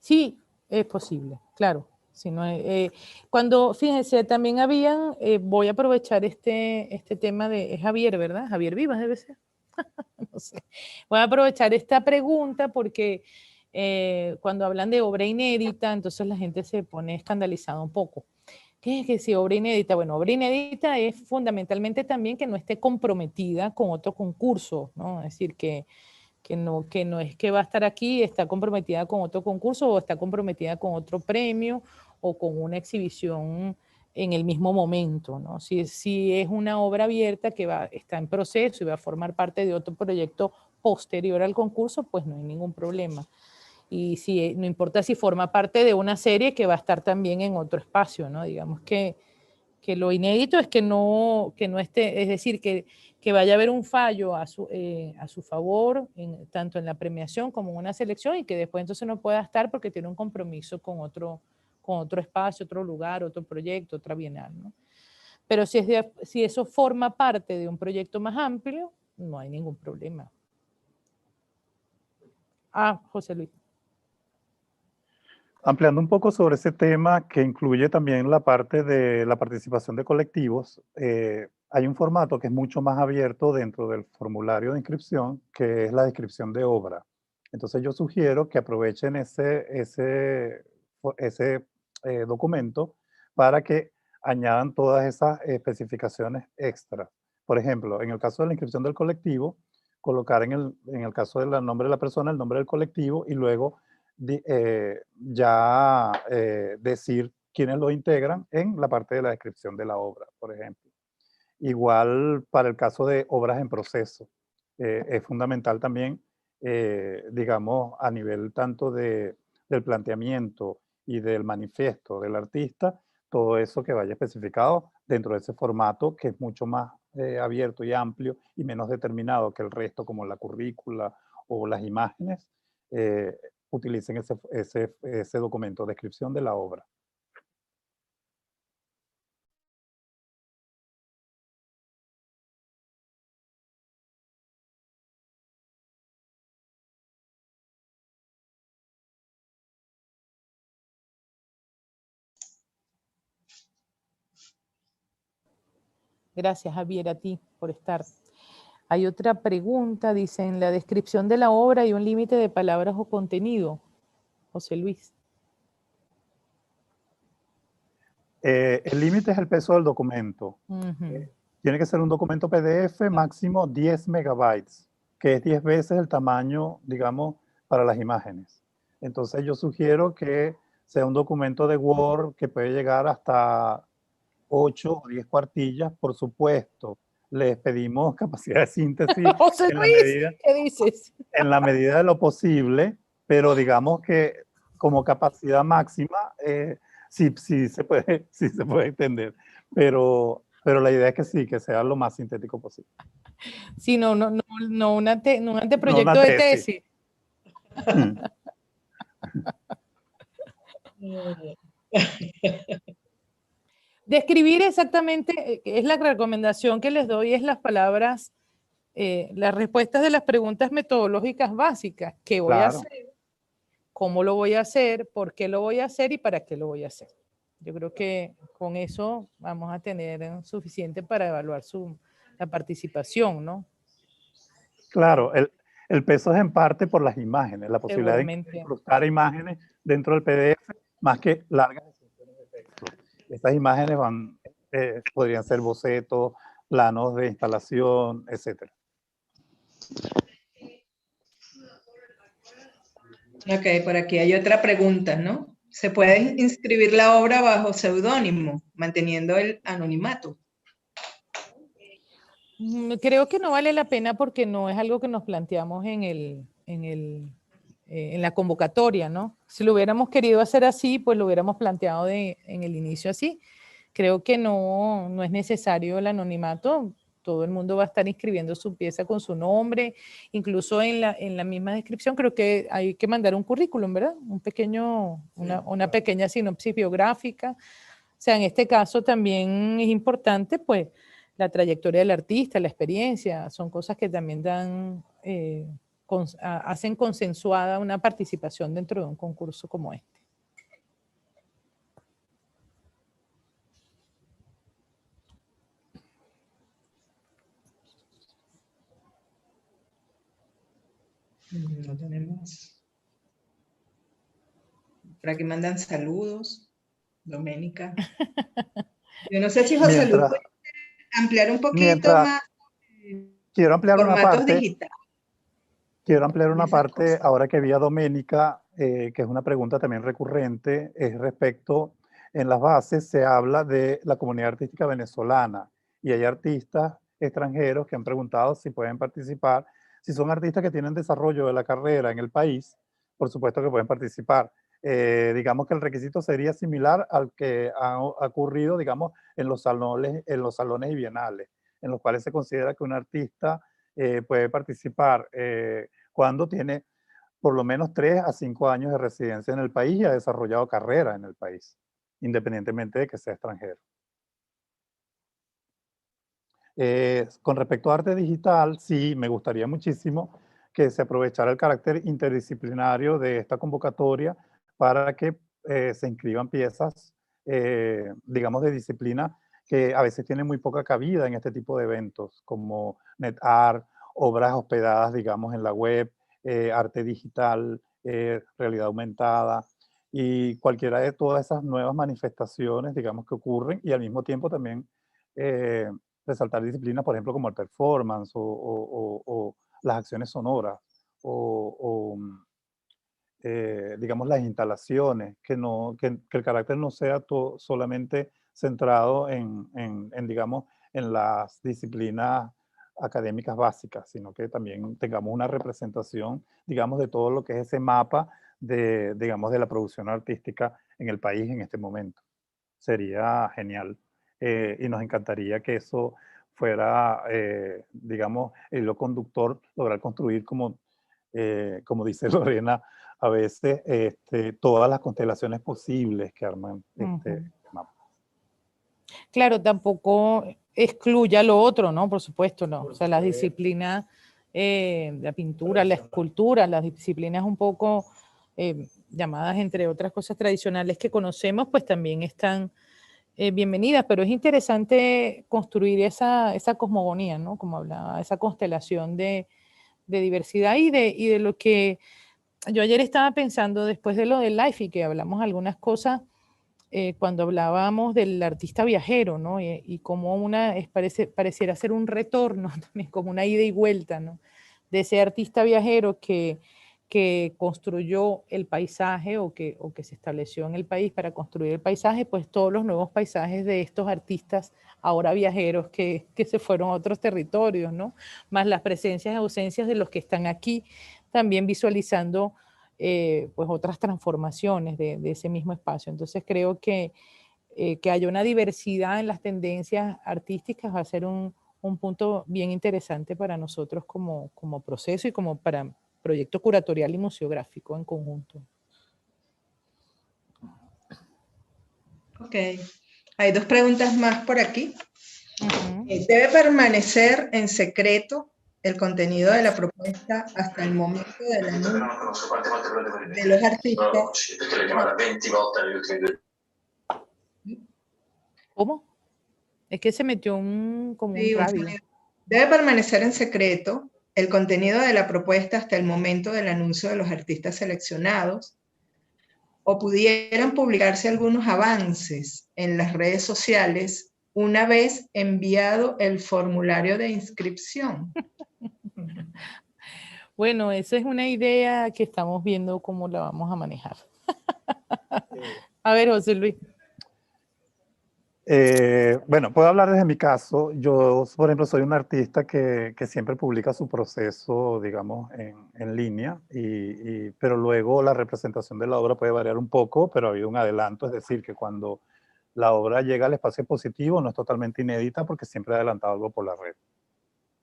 Sí, es posible, claro. Si no, cuando, fíjense, también habían, voy a aprovechar este tema es Javier, ¿verdad? Javier Vivas debe ser. No sé. Voy a aprovechar esta pregunta porque cuando hablan de obra inédita, entonces la gente se pone escandalizada un poco. ¿Qué es que si obra inédita? Bueno, obra inédita es fundamentalmente también que no esté comprometida con otro concurso, ¿no? Es decir, que no es que va a estar aquí, está comprometida con otro concurso o está comprometida con otro premio o con una exhibición en el mismo momento, ¿no? Si es una obra abierta que está en proceso y va a formar parte de otro proyecto posterior al concurso, pues no hay ningún problema. Y no importa si forma parte de una serie que va a estar también en otro espacio, ¿no? Digamos que lo inédito es que no esté, es decir, que vaya a haber un fallo a su favor, tanto en la premiación como en una selección, y que después entonces no pueda estar porque tiene un compromiso con otro espacio, otro lugar, otro proyecto, otra bienal, ¿no? Pero si eso forma parte de un proyecto más amplio, no hay ningún problema. José Luis. Ampliando un poco sobre ese tema que incluye también la parte de la participación de colectivos, hay un formato que es mucho más abierto dentro del formulario de inscripción, que es la descripción de obra. Entonces yo sugiero que aprovechen ese documento para que añadan todas esas especificaciones extras. Por ejemplo, en el caso de la inscripción del colectivo, colocar en el caso del nombre de la persona el nombre del colectivo y luego decir quiénes lo integran en la parte de la descripción de la obra, por ejemplo. Igual para el caso de obras en proceso, es fundamental también, digamos, a nivel tanto del planteamiento y del manifiesto del artista, todo eso que vaya especificado dentro de ese formato que es mucho más abierto y amplio y menos determinado que el resto, como la currícula o las imágenes, utilicen ese documento, descripción de la obra. Gracias, Javier, a ti por estar. Hay otra pregunta, dice, en la descripción de la obra hay un límite de palabras o contenido. José Luis. El límite es el peso del documento. Tiene que ser un documento PDF máximo 10 megabytes, que es 10 veces el tamaño, digamos, para las imágenes. Entonces yo sugiero que sea un documento de Word que puede llegar hasta 8 o 10 cuartillas, por supuesto. Les pedimos capacidad de síntesis José Luis, ¿qué dices? En la medida de lo posible, pero digamos que como capacidad máxima, sí se puede extender, pero la idea es que sí, que sea lo más sintético posible. Sí, no un anteproyecto de tesis. Describir exactamente, es la recomendación que les doy, es las palabras, las respuestas de las preguntas metodológicas básicas. ¿Qué voy a hacer? ¿Cómo lo voy a hacer? ¿Por qué lo voy a hacer? ¿Y para qué lo voy a hacer? Yo creo que con eso vamos a tener suficiente para evaluar la participación, ¿no? Claro, el peso es en parte por las imágenes, la posibilidad de incrustar imágenes dentro del PDF, más que largas descripciones de texto. Estas imágenes podrían ser bocetos, planos de instalación, etc. Ok, por aquí hay otra pregunta, ¿no? ¿Se puede inscribir la obra bajo seudónimo, manteniendo el anonimato? Creo que no vale la pena porque no es algo que nos planteamos en la convocatoria, ¿no? Si lo hubiéramos querido hacer así, pues lo hubiéramos planteado en el inicio así. Creo que no es necesario el anonimato. Todo el mundo va a estar inscribiendo su pieza con su nombre. Incluso en la misma descripción creo que hay que mandar un currículum, ¿verdad? Una pequeña sinopsis biográfica. O sea, en este caso también es importante, pues, la trayectoria del artista, la experiencia. Son cosas que también hacen consensuada una participación dentro de un concurso como este. No tenemos. Por aquí mandan saludos, Doménica. Yo no sé si José Luis puede ampliar un poquito más. Quiero ampliar una parte. Digitales. Quiero ampliar una parte, ahora que vi a Doménica, que es una pregunta también recurrente, es respecto, en las bases se habla de la comunidad artística venezolana y hay artistas extranjeros que han preguntado si pueden participar. Si son artistas que tienen desarrollo de la carrera en el país, por supuesto que pueden participar. Digamos que el requisito sería similar al que ha ocurrido, digamos, en los salones y bienales, en los cuales se considera que un artista puede participar cuando tiene por lo menos 3 a 5 años de residencia en el país y ha desarrollado carrera en el país, independientemente de que sea extranjero. Con respecto a arte digital, sí, me gustaría muchísimo que se aprovechara el carácter interdisciplinario de esta convocatoria para que se inscriban piezas, digamos, de disciplina que a veces tienen muy poca cabida en este tipo de eventos, como NetArt, obras hospedadas, digamos, en la web, arte digital, realidad aumentada, y cualquiera de todas esas nuevas manifestaciones, digamos, que ocurren, y al mismo tiempo también resaltar disciplinas, por ejemplo, como el performance o las acciones sonoras, digamos, las instalaciones, que el carácter no sea solamente centrado digamos, en las disciplinas académicas básicas, sino que también tengamos una representación, digamos, de todo lo que es ese mapa digamos, de la producción artística en el país en este momento. Sería genial. Y nos encantaría que eso fuera, digamos, el hilo conductor, lograr construir, como dice Lorena, a veces todas las constelaciones posibles que arman este mapa. Claro, tampoco excluya lo otro, ¿no? Por supuesto, no. O sea, las disciplinas, la pintura, la escultura, las disciplinas un poco llamadas, entre otras cosas tradicionales que conocemos, pues también están bienvenidas, pero es interesante construir esa cosmogonía, ¿no? Como hablaba, esa constelación de diversidad y de lo que yo ayer estaba pensando después de lo del Life y que hablamos algunas cosas cuando hablábamos del artista viajero, ¿no? Y como pareciera ser un retorno, también como una ida y vuelta, ¿no? De ese artista viajero que construyó el paisaje o que se estableció en el país para construir el paisaje, pues todos los nuevos paisajes de estos artistas ahora viajeros que se fueron a otros territorios, ¿no? Más las presencias y ausencias de los que están aquí, también visualizando pues otras transformaciones de ese mismo espacio. Entonces creo que haya una diversidad en las tendencias artísticas va a ser un punto bien interesante para nosotros como proceso y como para proyecto curatorial y museográfico en conjunto. Ok, hay dos preguntas más por aquí. ¿Debe permanecer en secreto el contenido de la propuesta hasta el momento del anuncio de los artistas? ¿Cómo? Es que se metió como un radio. Debe permanecer en secreto el contenido de la propuesta hasta el momento del anuncio de los artistas seleccionados, o pudieran publicarse algunos avances en las redes sociales una vez enviado el formulario de inscripción. Bueno, esa es una idea que estamos viendo cómo la vamos a manejar. A ver, José Luis. Bueno, puedo hablar desde mi caso. Yo, por ejemplo, soy un artista que siempre publica su proceso, digamos, en línea, pero luego la representación de la obra puede variar un poco, pero ha habido un adelanto, es decir, que cuando la obra llega al espacio expositivo no es totalmente inédita porque siempre he adelantado algo por la red,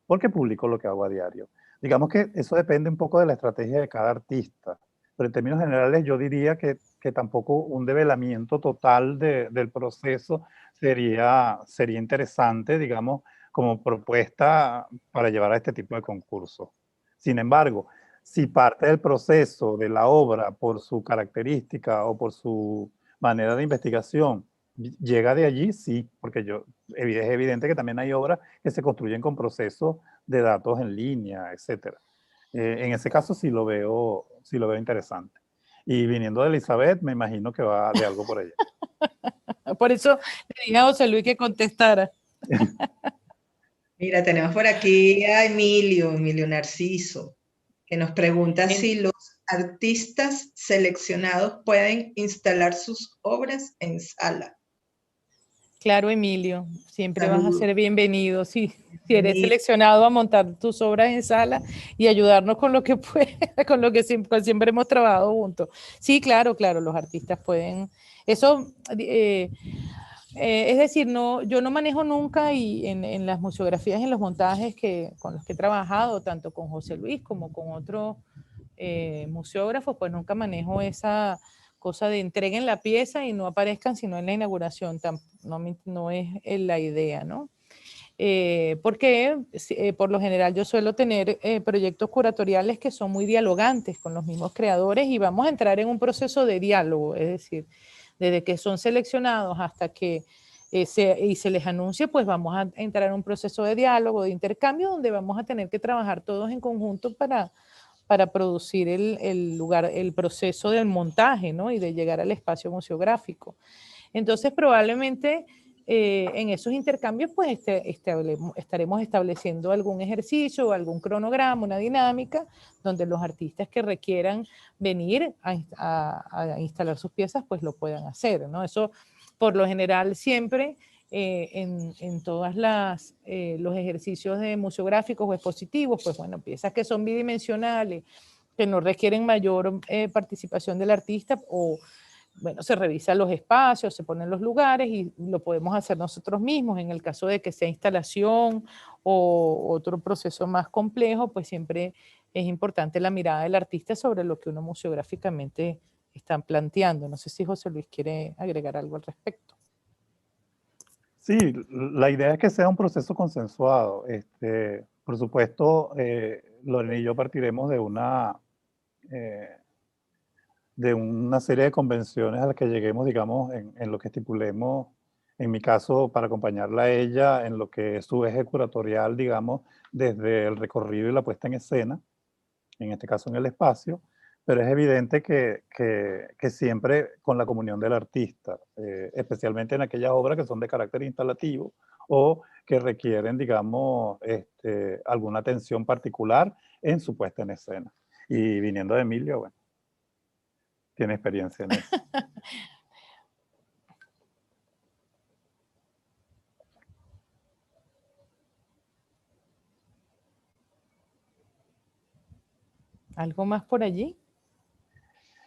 porque publico lo que hago a diario. Digamos que eso depende un poco de la estrategia de cada artista, pero en términos generales yo diría que tampoco un develamiento total del proceso sería interesante, digamos, como propuesta para llevar a este tipo de concursos. Sin embargo, si parte del proceso de la obra por su característica o por su manera de investigación llega de allí, sí, porque es evidente que también hay obras que se construyen con procesos de datos en línea, etc. En ese caso sí lo veo interesante. Y viniendo de Elizabeth, me imagino que va de algo por allá. Por eso le dije a José Luis que contestara. Mira, tenemos por aquí a Emilio Narciso, que nos pregunta si los artistas seleccionados pueden instalar sus obras en sala. Claro, Emilio, siempre vas a ser bienvenido. Si eres seleccionado a montar tus obras en sala y ayudarnos con lo que con lo que siempre hemos trabajado juntos. Sí, claro, los artistas pueden. Eso, es decir, yo no manejo nunca y en las museografías, en los montajes con los que he trabajado, tanto con José Luis como con otros museógrafos, pues nunca manejo esa cosa de entreguen la pieza y no aparezcan sino en la inauguración, no es la idea, ¿no? porque por lo general yo suelo tener proyectos curatoriales que son muy dialogantes con los mismos creadores y vamos a entrar en un proceso de diálogo, es decir, desde que son seleccionados hasta que se les anuncie, pues vamos a entrar en un proceso de diálogo, de intercambio, donde vamos a tener que trabajar todos en conjunto para producir el proceso del montaje, ¿no? Y de llegar al espacio museográfico. Entonces, probablemente en esos intercambios, pues estaremos estableciendo algún ejercicio o algún cronograma, una dinámica, donde los artistas que requieran venir a instalar sus piezas, pues lo puedan hacer, ¿no? Eso, por lo general, siempre en todos los ejercicios de museográficos o expositivos, pues bueno, piezas que son bidimensionales, que no requieren mayor participación del artista, o bueno, se revisan los espacios, se ponen los lugares y lo podemos hacer nosotros mismos. En el caso de que sea instalación o otro proceso más complejo, pues siempre es importante la mirada del artista sobre lo que uno museográficamente está planteando. No sé si José Luis quiere agregar algo al respecto. Sí, la idea es que sea un proceso consensuado. Por supuesto, Lorena y yo partiremos de una serie de convenciones a las que lleguemos, digamos, en lo que estipulemos, en mi caso, para acompañarla a ella, en lo que es su eje curatorial, digamos, desde el recorrido y la puesta en escena, en este caso en el espacio, pero es evidente que siempre con la comunión del artista, especialmente en aquellas obras que son de carácter instalativo o que requieren, digamos, alguna atención particular en su puesta en escena. Y viniendo de Emilio, bueno, tiene experiencia en eso. ¿Algo más por allí?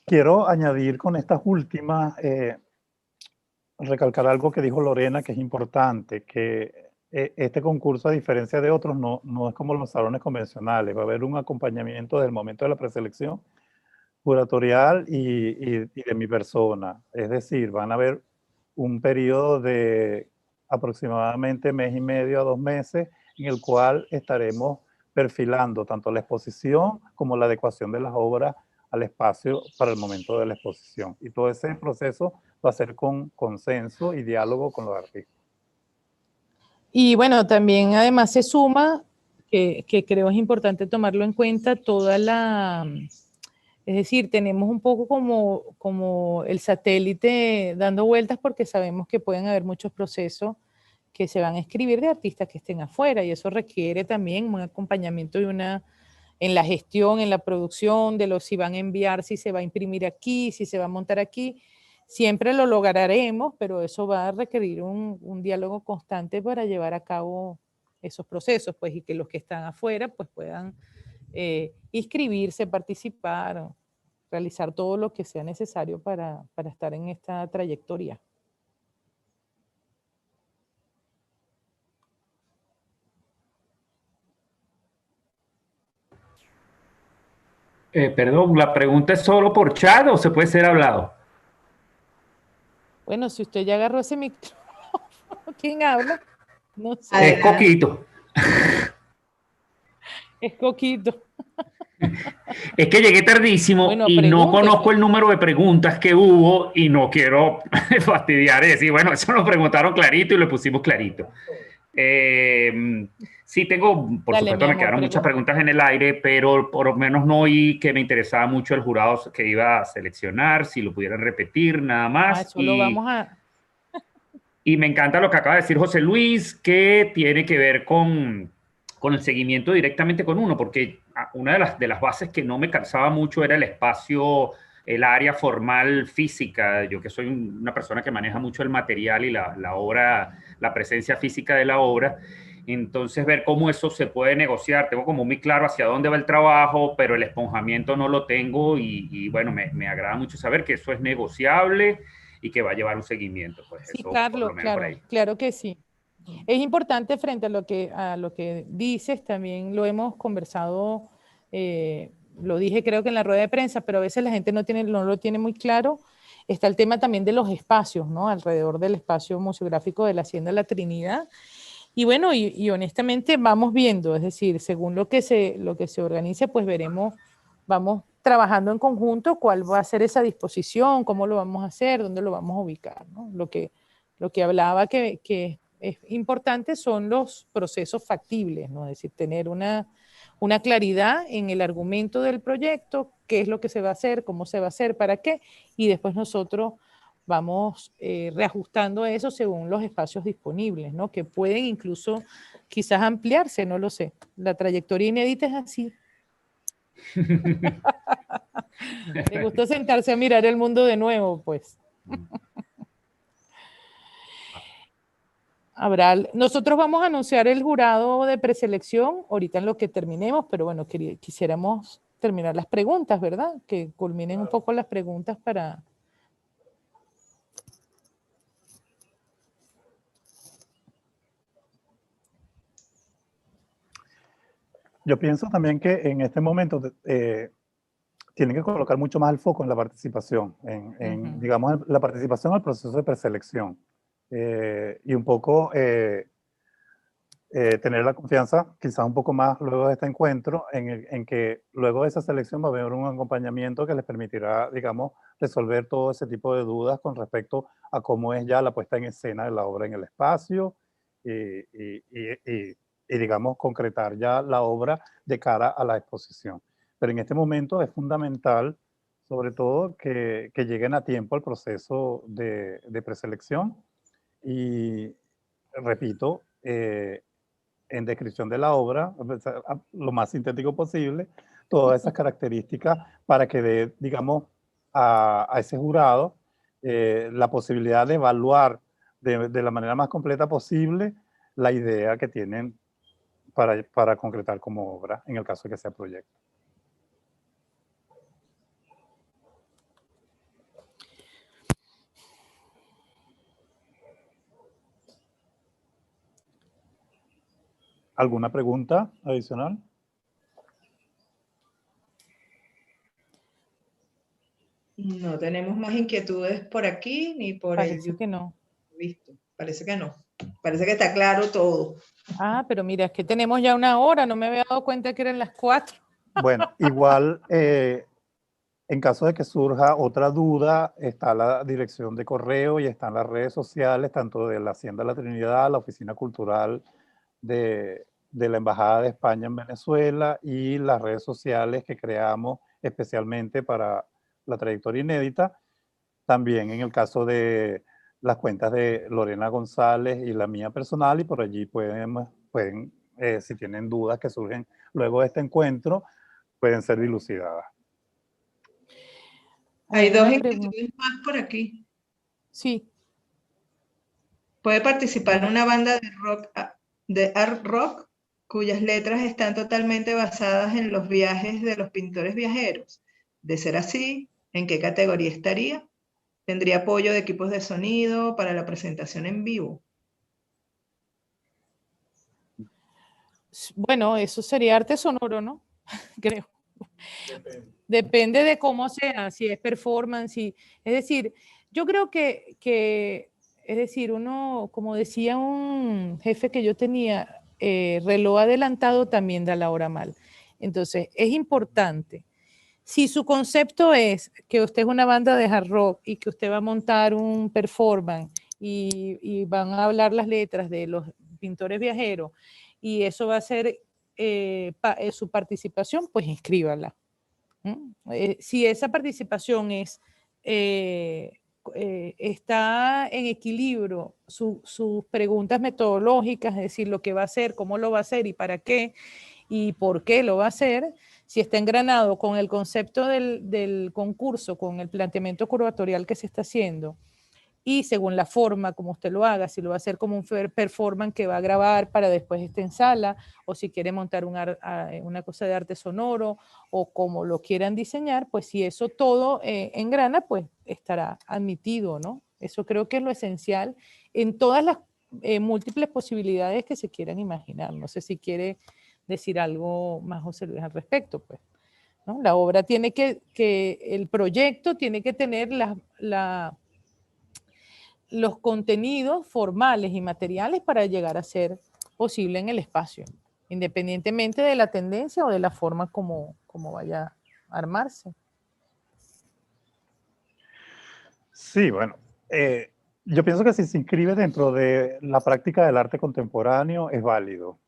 Quiero añadir con estas últimas, recalcar algo que dijo Lorena, que es importante, que este concurso, a diferencia de otros, no es como los salones convencionales. Va a haber un acompañamiento desde el momento de la preselección curatorial y de mi persona. Es decir, van a haber un periodo de aproximadamente mes y medio a 2 meses en el cual estaremos perfilando tanto la exposición como la adecuación de las obras al espacio para el momento de la exposición. Y todo ese proceso va a ser con consenso y diálogo con los artistas. Y bueno, también además se suma, que creo es importante tomarlo en cuenta, es decir, tenemos un poco como el satélite dando vueltas porque sabemos que pueden haber muchos procesos que se van a escribir de artistas que estén afuera y eso requiere también un acompañamiento en la gestión, en la producción, de si van a enviar, si se va a imprimir aquí, si se va a montar aquí. Siempre lo lograremos, pero eso va a requerir un diálogo constante para llevar a cabo esos procesos, pues, y que los que están afuera pues puedan inscribirse, participar, realizar todo lo que sea necesario para estar en esta trayectoria. Perdón, ¿la pregunta es solo por chat o se puede ser hablado? Bueno, si usted ya agarró ese micrófono, ¿quién habla? No sé. Es Coquito. Es Coquito. Es que llegué tardísimo Bueno, y no conozco el número de preguntas que hubo y no quiero fastidiar y decir, bueno, eso lo preguntaron clarito y lo pusimos clarito. Sí, tengo, por supuesto, me quedaron muchas preguntas en el aire, pero por lo menos no oí que me interesaba mucho el jurado que iba a seleccionar, si lo pudieran repetir, nada más. Eso lo vamos a... Y me encanta lo que acaba de decir José Luis, que tiene que ver con el seguimiento directamente con uno, porque una de las bases que no me cansaba mucho era el espacio, el área formal física. Yo que soy una persona que maneja mucho el material y la obra, la presencia física de la obra, entonces ver cómo eso se puede negociar. Tengo como muy claro hacia dónde va el trabajo, pero el esponjamiento no lo tengo y bueno, me agrada mucho saber que eso es negociable y que va a llevar un seguimiento. Pues sí, eso, Carlos, claro que sí. Es importante frente a lo que dices, también lo hemos conversado, lo dije creo que en la rueda de prensa, pero a veces la gente no lo tiene muy claro. Está el tema también de los espacios, ¿no? Alrededor del espacio museográfico de la Hacienda La Trinidad. Y bueno, y honestamente vamos viendo, es decir, según lo que se organice, pues veremos, vamos trabajando en conjunto cuál va a ser esa disposición, cómo lo vamos a hacer, dónde lo vamos a ubicar, ¿no? Lo que hablaba que es importante son los procesos factibles, ¿no? Es decir, tener una claridad en el argumento del proyecto, qué es lo que se va a hacer, cómo se va a hacer, para qué, y después nosotros vamos reajustando eso según los espacios disponibles, ¿no? Que pueden incluso quizás ampliarse, no lo sé. La trayectoria inédita es así. Me gusta sentarse a mirar el mundo de nuevo, pues. Nosotros vamos a anunciar el jurado de preselección ahorita en lo que terminemos, pero bueno, quisiéramos terminar las preguntas, ¿verdad? Que culminen un poco las preguntas para... Yo pienso también que en este momento tienen que colocar mucho más el foco en la participación, digamos, la participación al proceso de preselección. Y un poco tener la confianza, quizás un poco más luego de este encuentro, en que luego de esa selección va a haber un acompañamiento que les permitirá, digamos, resolver todo ese tipo de dudas con respecto a cómo es ya la puesta en escena de la obra en el espacio y digamos, concretar ya la obra de cara a la exposición. Pero en este momento es fundamental, sobre todo, que lleguen a tiempo al proceso de preselección y, repito, en descripción de la obra, lo más sintético posible, todas esas características para que dé, digamos, a ese jurado la posibilidad de evaluar de la manera más completa posible la idea que tienen para concretar como obra, en el caso de que sea proyecto. ¿Alguna pregunta adicional? No tenemos más inquietudes por aquí ni por el Parece que no. Visto. Parece que no. Parece que está claro todo. Ah, pero mira, es que tenemos ya una hora, no me había dado cuenta que eran las 4. Bueno, igual, en caso de que surja otra duda, está la dirección de correo y están las redes sociales, tanto de la Hacienda La Trinidad, la Oficina Cultural de la Embajada de España en Venezuela y las redes sociales que creamos especialmente para la trayectoria inédita. También en el caso de las cuentas de Lorena González y la mía personal, y por allí pueden si tienen dudas que surgen luego de este encuentro, pueden ser dilucidadas. Hay dos inquietudes más por aquí. Sí. Puede participar en una banda de art rock cuyas letras están totalmente basadas en los viajes de los pintores viajeros. De ser así, ¿en qué categoría estaría? ¿Tendría apoyo de equipos de sonido para la presentación en vivo? Bueno, eso sería arte sonoro, ¿no? Creo. Depende de cómo sea, si es performance, es decir, yo creo que, es decir, uno, como decía un jefe que yo tenía, reloj adelantado también da la hora mal. Entonces, es importante. Si su concepto es que usted es una banda de hard rock y que usted va a montar un performance y van a hablar las letras de los pintores viajeros y eso va a ser su participación, pues inscríbala. Si esa participación está en equilibrio, sus preguntas metodológicas, es decir, lo que va a hacer, cómo lo va a hacer y para qué y por qué lo va a hacer, si está engranado con el concepto del concurso, con el planteamiento curatorial que se está haciendo, y según la forma como usted lo haga, si lo va a hacer como un performance que va a grabar para después estar en sala, o si quiere montar una cosa de arte sonoro, o como lo quieran diseñar, pues si eso todo engrana, pues estará admitido, ¿no? Eso creo que es lo esencial en todas las múltiples posibilidades que se quieran imaginar. No sé si quiere decir algo más, José Luis, al respecto, pues, ¿no? La obra tiene el proyecto tiene que tener los contenidos formales y materiales para llegar a ser posible en el espacio, independientemente de la tendencia o de la forma como vaya a armarse. Sí, bueno, yo pienso que si se inscribe dentro de la práctica del arte contemporáneo es válido,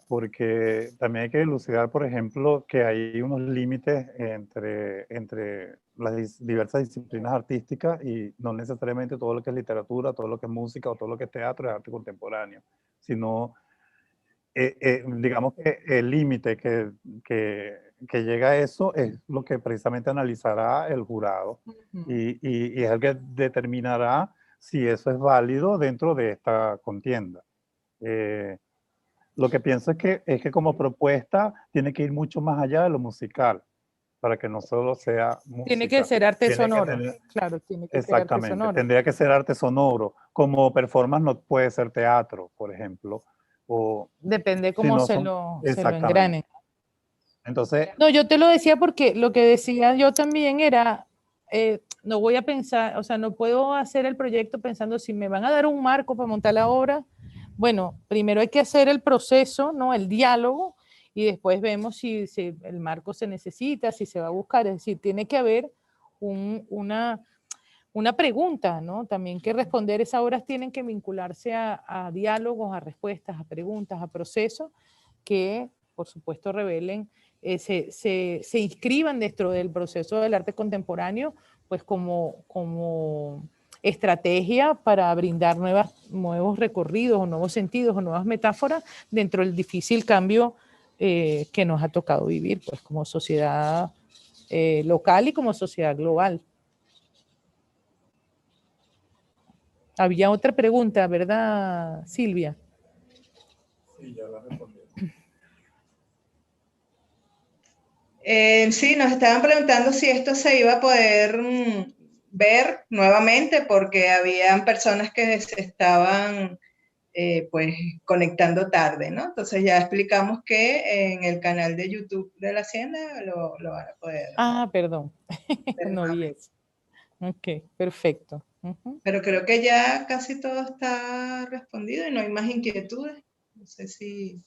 porque también hay que elucidar, por ejemplo, que hay unos límites entre las diversas disciplinas artísticas y no necesariamente todo lo que es literatura, todo lo que es música o todo lo que es teatro es arte contemporáneo, sino digamos que el límite que llega a eso es lo que precisamente analizará el jurado y es el que determinará si eso es válido dentro de esta contienda. Lo que pienso es que como propuesta tiene que ir mucho más allá de lo musical, para que no solo sea música. Tiene que ser arte sonoro, claro, tiene que exactamente, ser arte sonoro. Tendría que ser arte sonoro. Como performance no puede ser teatro, por ejemplo. O, depende cómo se lo engrane. Entonces, no, yo te lo decía porque lo que decía yo también era, no voy a pensar, o sea, no puedo hacer el proyecto pensando si me van a dar un marco para montar la obra. Bueno, primero hay que hacer el proceso, ¿no? El diálogo, y después vemos si el marco se necesita, si se va a buscar. Es decir, tiene que haber una pregunta, ¿no? También que responder. Esas obras tienen que vincularse a diálogos, a respuestas, a preguntas, a procesos que, por supuesto, revelen, se inscriban dentro del proceso del arte contemporáneo, pues como estrategia para brindar nuevos recorridos o nuevos sentidos o nuevas metáforas dentro del difícil cambio que nos ha tocado vivir, pues como sociedad local y como sociedad global. Había otra pregunta, ¿verdad, Silvia? Sí, ya la respondí. Sí, nos estaban preguntando si esto se iba a poder ver nuevamente, porque habían personas que se estaban pues conectando tarde, ¿no? Entonces ya explicamos que en el canal de YouTube de la Hacienda lo van a poder. Ah, perdón, no vi eso. Ok, perfecto. Pero creo que ya casi todo está respondido y no hay más inquietudes. No sé si...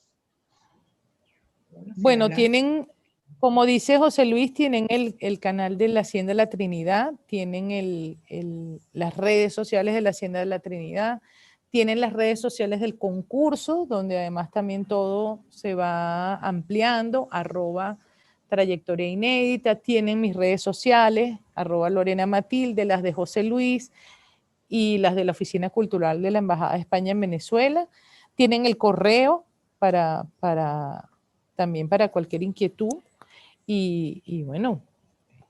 Bueno, tienen, como dice José Luis, tienen el canal de la Hacienda de la Trinidad, tienen las redes sociales de la Hacienda de la Trinidad, tienen las redes sociales del concurso, donde además también todo se va ampliando, @trayectoria inédita, tienen mis redes sociales, @Lorena Matilde, las de José Luis y las de la Oficina Cultural de la Embajada de España en Venezuela, tienen el correo también para cualquier inquietud y bueno,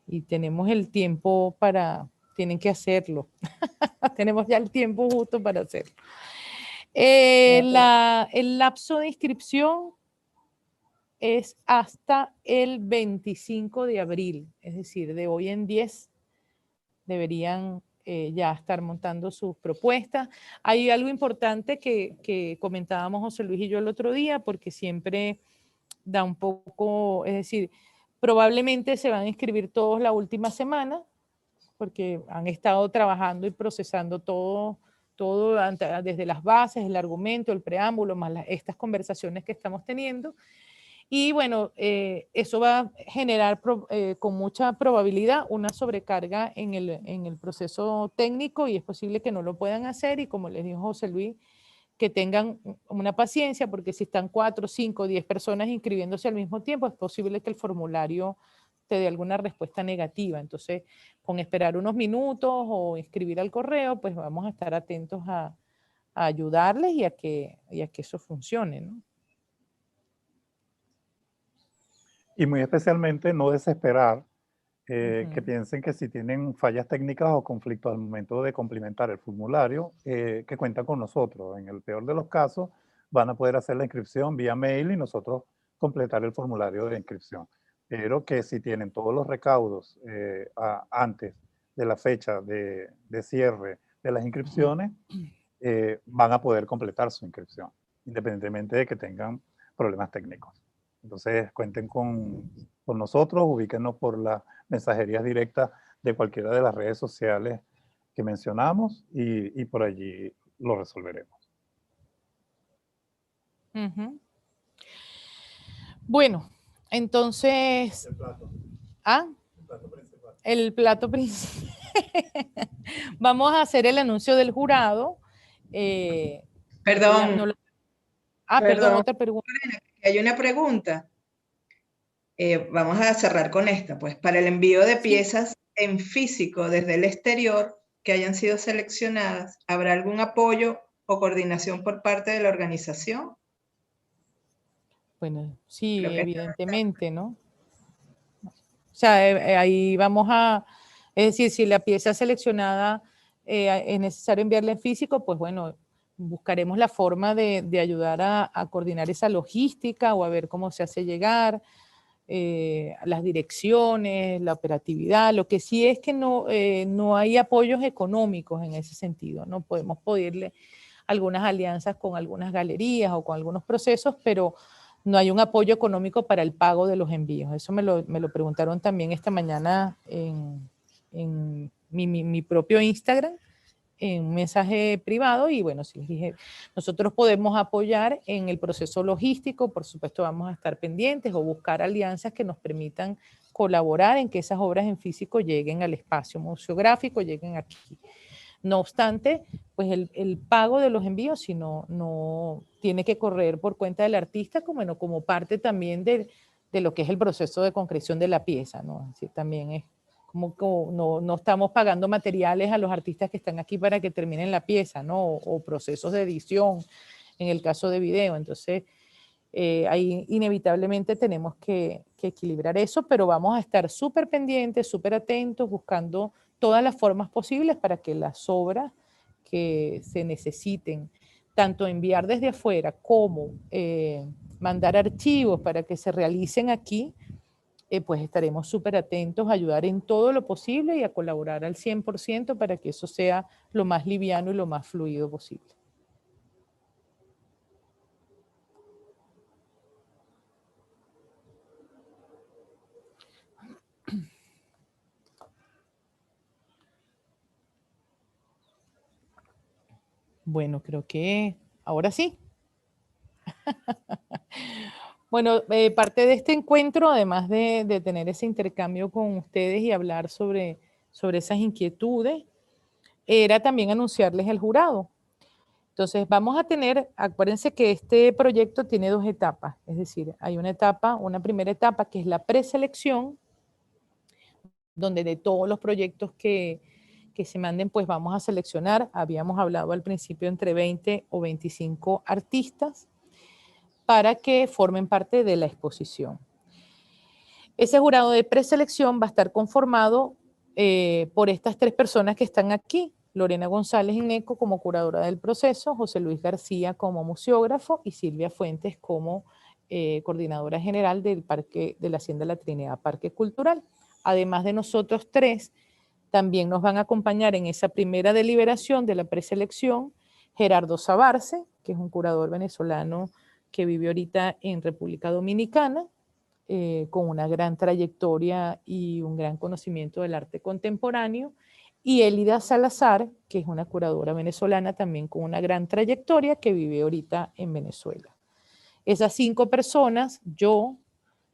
y tenemos el tiempo tienen que hacerlo, tenemos ya el tiempo justo para hacerlo. El lapso de inscripción es hasta el 25 de abril, es decir, de hoy en 10 deberían ya estar montando sus propuestas. Hay algo importante que comentábamos José Luis y yo el otro día, porque siempre da un poco, es decir, probablemente se van a inscribir todos la última semana, porque han estado trabajando y procesando todo desde las bases, el argumento, el preámbulo, más estas conversaciones que estamos teniendo. Y bueno, eso va a generar con mucha probabilidad una sobrecarga en el proceso técnico y es posible que no lo puedan hacer y como les dijo José Luis, que tengan una paciencia porque si están 4, 5, 10 personas inscribiéndose al mismo tiempo, es posible que el formulario te dé alguna respuesta negativa. Entonces, con esperar unos minutos o escribir al correo, pues vamos a estar atentos a ayudarles y a que eso funcione, ¿no? Y muy especialmente no desesperar, que piensen que si tienen fallas técnicas o conflictos al momento de complementar el formulario, que cuentan con nosotros. En el peor de los casos, van a poder hacer la inscripción vía mail y nosotros completar el formulario de inscripción. Pero que si tienen todos los recaudos antes de la fecha de cierre de las inscripciones, van a poder completar su inscripción, independientemente de que tengan problemas técnicos. Entonces, cuenten con nosotros, ubíquenos por las mensajerías directas de cualquiera de las redes sociales que mencionamos y por allí lo resolveremos. Ujú. Bueno, entonces... El plato. ¿Ah? El plato principal. El plato principal. Vamos a hacer el anuncio del jurado. Perdón, Perdón, perdón, otra pregunta. hay una pregunta. Vamos a cerrar con esta, pues, para el envío de piezas en físico desde el exterior que hayan sido seleccionadas, ¿habrá algún apoyo o coordinación por parte de la organización? Bueno, sí, Creo que evidentemente, ¿no? O sea, ahí vamos a, es decir, si la pieza seleccionada es necesario enviarla en físico, pues bueno, buscaremos la forma de ayudar a coordinar esa logística o a ver cómo se hace llegar, las direcciones, la operatividad. Lo que sí es que no hay apoyos económicos en ese sentido, no podemos pedirle algunas alianzas con algunas galerías o con algunos procesos, pero no hay un apoyo económico para el pago de los envíos. Eso me lo preguntaron también esta mañana en mi propio Instagram, en un mensaje privado, y bueno, sí les dije, nosotros podemos apoyar en el proceso logístico, por supuesto vamos a estar pendientes o buscar alianzas que nos permitan colaborar en que esas obras en físico lleguen al espacio museográfico, lleguen aquí. No obstante, pues el pago de los envíos, si no tiene que correr por cuenta del artista, como parte también de lo que es el proceso de concreción de la pieza, ¿no? Es decir, también es como no estamos pagando materiales a los artistas que están aquí para que terminen la pieza, ¿no? O procesos de edición, en el caso de video. Entonces, ahí inevitablemente tenemos que equilibrar eso, pero vamos a estar súper pendientes, súper atentos, buscando todas las formas posibles para que las obras que se necesiten, tanto enviar desde afuera como mandar archivos para que se realicen aquí, pues estaremos súper atentos a ayudar en todo lo posible y a colaborar al 100% para que eso sea lo más liviano y lo más fluido posible. Bueno, creo que ahora sí. Bueno, parte de este encuentro, además de tener ese intercambio con ustedes y hablar sobre esas inquietudes, era también anunciarles el jurado. Entonces, vamos a tener, acuérdense que este proyecto tiene 2 etapas, es decir, hay una primera etapa que es la preselección, donde de todos los proyectos que se manden, pues vamos a seleccionar, habíamos hablado al principio entre 20 o 25 artistas para que formen parte de la exposición. Ese jurado de preselección va a estar conformado por estas 3 personas que están aquí, Lorena González Ineco como curadora del proceso, José Luis García como museógrafo y Silvia Fuentes como coordinadora general del Parque de la Hacienda La Trinidad Parque Cultural. Además de nosotros 3, también nos van a acompañar en esa primera deliberación de la preselección Gerardo Sabarce, que es un curador venezolano que vive ahorita en República Dominicana, con una gran trayectoria y un gran conocimiento del arte contemporáneo, y Elida Salazar, que es una curadora venezolana también con una gran trayectoria que vive ahorita en Venezuela. Esas 5 personas, yo,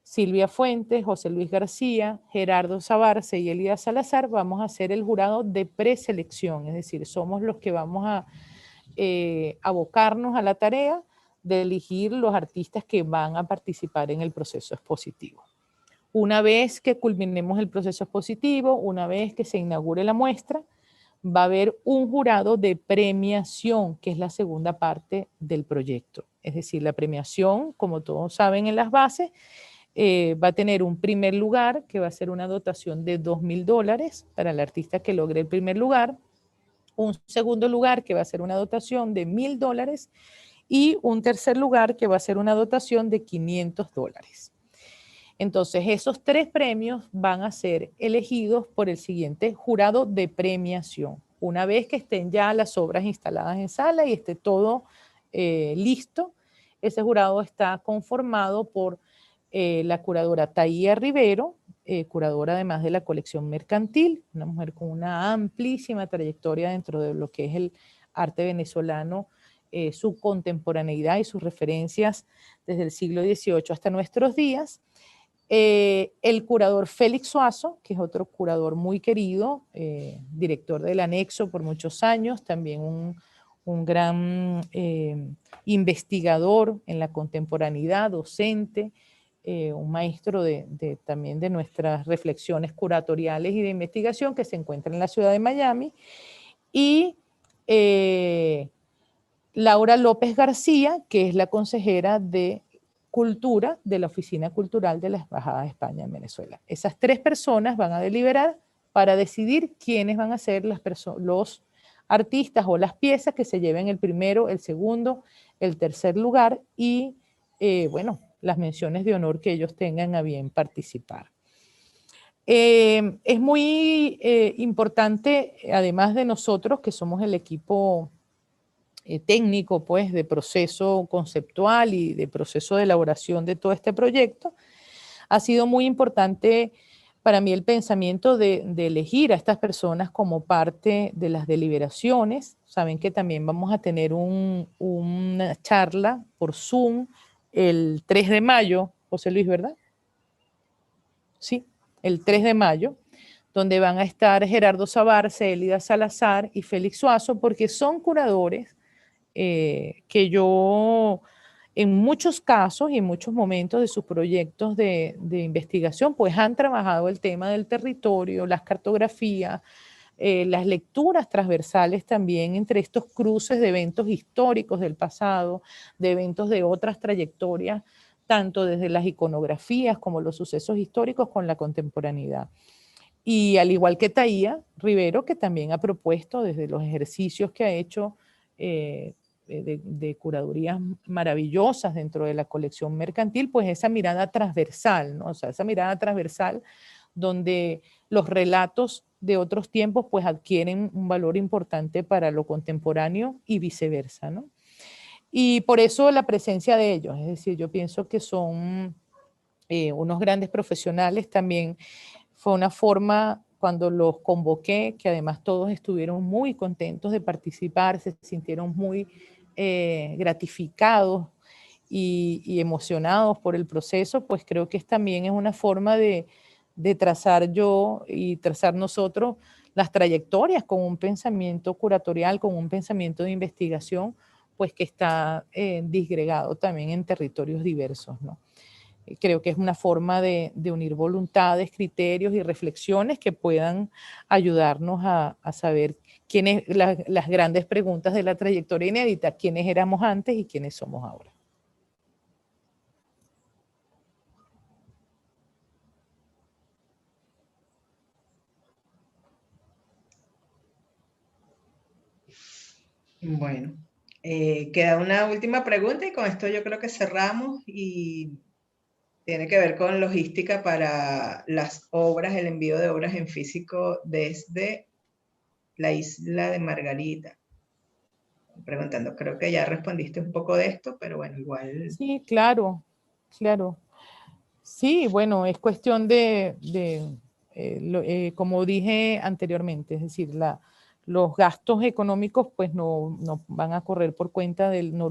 Silvia Fuentes, José Luis García, Gerardo Sabarce y Elida Salazar, vamos a hacer el jurado de preselección, es decir, somos los que vamos a abocarnos a la tarea de elegir los artistas que van a participar en el proceso expositivo. Una vez que culminemos el proceso expositivo, una vez que se inaugure la muestra, va a haber un jurado de premiación, que es la segunda parte del proyecto. Es decir, la premiación, como todos saben en las bases, va a tener un primer lugar, que va a ser una dotación de $2.000 para el artista que logre el primer lugar, un segundo lugar, que va a ser una dotación de $1.000, y un tercer lugar, que va a ser una dotación de $500. Entonces, esos 3 premios van a ser elegidos por el siguiente jurado de premiación. Una vez que estén ya las obras instaladas en sala y esté todo listo, ese jurado está conformado por la curadora Taía Rivero, curadora además de la colección mercantil, una mujer con una amplísima trayectoria dentro de lo que es el arte venezolano su contemporaneidad y sus referencias desde el siglo XVIII hasta nuestros días. El curador Félix Zuazo, que es otro curador muy querido, director del Anexo por muchos años, también un gran investigador en la contemporaneidad, docente, un maestro también de nuestras reflexiones curatoriales y de investigación, que se encuentra en la ciudad de Miami, y Laura López García, que es la consejera de Cultura de la Oficina Cultural de la Embajada de España en Venezuela. Esas 3 personas van a deliberar para decidir quiénes van a ser los artistas o las piezas que se lleven el primero, el segundo, el tercer lugar y, bueno, las menciones de honor que ellos tengan a bien participar. Es muy importante, además de nosotros, que somos el equipo técnico, pues, de proceso conceptual y de proceso de elaboración de todo este proyecto, ha sido muy importante para mí el pensamiento de elegir a estas personas como parte de las deliberaciones. Saben que también vamos a tener una charla por Zoom el 3 de mayo, José Luis, ¿verdad? Sí, el 3 de mayo, donde van a estar Gerardo Sabar, Célida Salazar y Félix Zuazo, porque son curadores que yo en muchos casos y en muchos momentos de sus proyectos de investigación, pues han trabajado el tema del territorio, las cartografías, las lecturas transversales también entre estos cruces de eventos históricos del pasado, de eventos de otras trayectorias, tanto desde las iconografías como los sucesos históricos con la contemporaneidad. Y al igual que Taía Rivero, que también ha propuesto desde los ejercicios que ha hecho de curadurías maravillosas dentro de la colección mercantil, pues esa mirada transversal, ¿no? O sea, esa mirada transversal donde los relatos de otros tiempos pues adquieren un valor importante para lo contemporáneo y viceversa, ¿no? Y por eso la presencia de ellos, es decir, yo pienso que son unos grandes profesionales. También fue una forma, cuando los convoqué, que además todos estuvieron muy contentos de participar, se sintieron muy gratificados y emocionados por el proceso, pues creo que también es una forma de trazar yo y trazar nosotros las trayectorias con un pensamiento curatorial, con un pensamiento de investigación, pues que está disgregado también en territorios diversos, ¿no? Creo que es una forma de unir voluntades, criterios y reflexiones que puedan ayudarnos a saber las grandes preguntas de la trayectoria inédita, quiénes éramos antes y quiénes somos ahora. Bueno, queda una última pregunta y con esto yo creo que cerramos, y tiene que ver con logística para las obras, el envío de obras en físico desde la isla de Margarita. Preguntando, creo que ya respondiste un poco de esto, pero bueno, igual. Sí, claro, claro. Sí, bueno, es cuestión como dije anteriormente, es decir, los gastos económicos pues no van a correr por cuenta no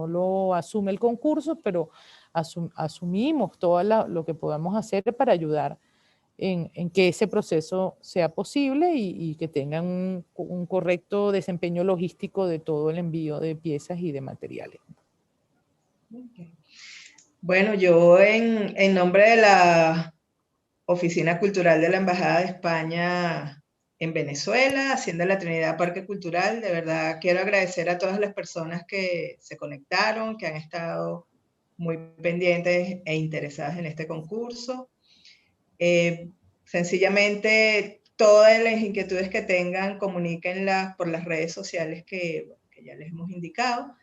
lo asume el concurso, pero asumimos todo lo que podamos hacer para ayudar en que ese proceso sea posible y que tengan un correcto desempeño logístico de todo el envío de piezas y de materiales. Okay. Bueno, yo en nombre de la Oficina Cultural de la Embajada de España en Venezuela, Hacienda La Trinidad Parque Cultural, de verdad quiero agradecer a todas las personas que se conectaron, que han estado muy pendientes e interesadas en este concurso. Sencillamente, todas las inquietudes que tengan, comuníquenlas por las redes sociales que ya les hemos indicado.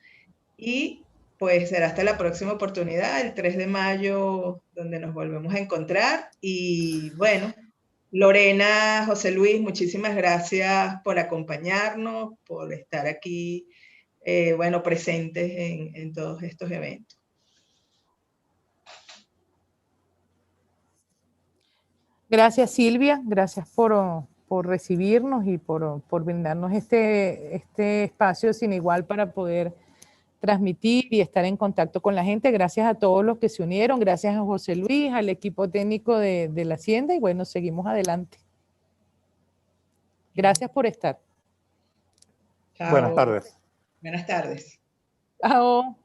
Y pues será hasta la próxima oportunidad, el 3 de mayo, donde nos volvemos a encontrar. Y bueno, Lorena, José Luis, muchísimas gracias por acompañarnos, por estar aquí, bueno, presentes en todos estos eventos. Gracias, Silvia, gracias por recibirnos y por brindarnos este espacio sin igual para poder transmitir y estar en contacto con la gente. Gracias a todos los que se unieron, gracias a José Luis, al equipo técnico de la Hacienda y bueno, seguimos adelante. Gracias por estar. Chao. Buenas tardes. Buenas tardes. Chao.